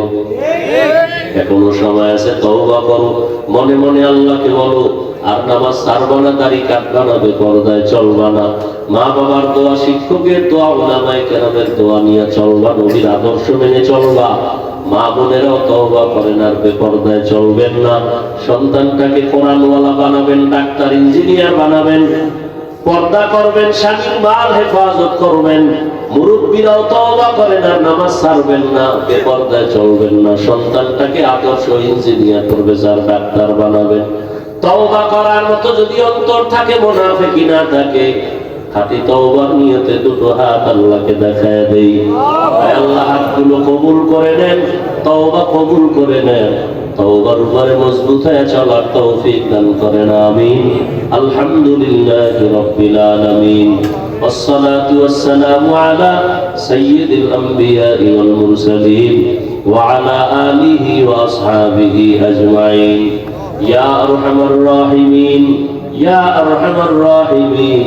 এখনো সময় আছে, তওবা করো, মনে মনে আল্লাহকে বলো, আর নামাজ ছাড়বা না, দাড়ি কাটবা না, বেপরদায় চলবা না, মা বাবার দোয়া, শিক্ষকের দোয়া, উলামায়ে কেরামের দোয়া নিয়ে চলবা, নবীর আদর্শ মেনে চলবা। মা বোনেরাও তওবা করেন, আর বেপরদায় চলবেন না। সন্তানটাকে কোরআনওয়ালা বানাবেন, ডাক্তার, ইঞ্জিনিয়ার বানাবেন, পর্দা করবেন, স্বামীর মাল হেফাজত করবেন। মুরব্বীরাও তওবা করেন, আর নামাজ ছাড়বেন না, বেপরদায় চলবেন না। সন্তানটাকে আদর্শ ইঞ্জিনিয়ার, প্রফেসর, ডাক্তার বানাবেন। তওবা করার মতো যদি অন্তর থাকে, মুনাফিকি না থাকে, খাঁটি তওবার নিয়তে দুটো হাত আল্লাহকে দেখায় দেই। আল্লাহ হাতগুলো কবুল করে নেন, তওবা কবুল করে নেন। তওবার উপরে মজবুত হয়ে চলার তৌফিক দান করেন আমিন। আলহামদুলিল্লাহি রাব্বিল আলামিন। والصلاة والسلام على سيد الأنبياء والمرسلين وعلى آله وأصحابه أجمعين يا أرحم الراحمين يا أرحم الراحمين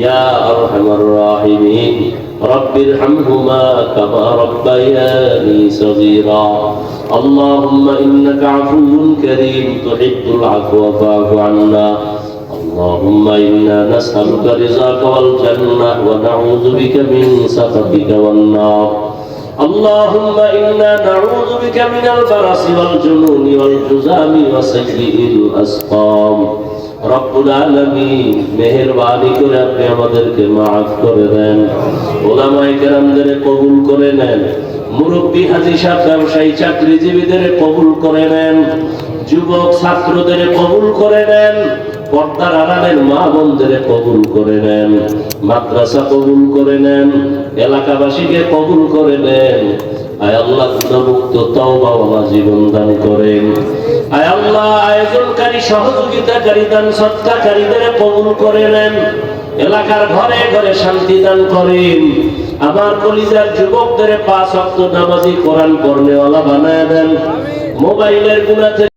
يا أرحم الراحمين رب ارحمهما كما ربياني صغيرا اللهم إنك عفو كريم تحب العفو فاعف عنا اللهم إنا نسألك رضاك والجنة ونعوذ بك من سخطك والنار اللهم إنا نعوذ بك من البرص والجنون والجذام وسيء الأسقام রব্বুল আলামিন মেহেরবানি করে আপনি আমাদেরকে মাফ করে দেন, ওলামায়ে কেরামদের কবুল করে নেন, মুরব্বী হাজী সাহেব ব্যবসায়ী চাকরিজীবীদের কবুল করে নেন, যুবক ছাত্রদের কবুল করে নেন, পর্দার আড়ালের মা বোনদের কবুল করে নেন, মাদ্রাসা কবুল করে নেন, এলাকাবাসীকে কবুল করে নেন। আয় আল্লাহ গুনাহমুক্ত তওবাওয়ালা জীবন দান করেন। আয় আল্লাহ আয়োজনকারী সহযোগিতাকারী দান সৎকারীদের কবুল করে নেন। এলাকার ঘরে ঘরে শান্তি দান করেন। আমার কলিজার যুবকদের 5 ওয়াক্ত নামাজি কোরআন পড়নেওয়ালা বানায় দেন। মোবাইলের গুনাহ থেকে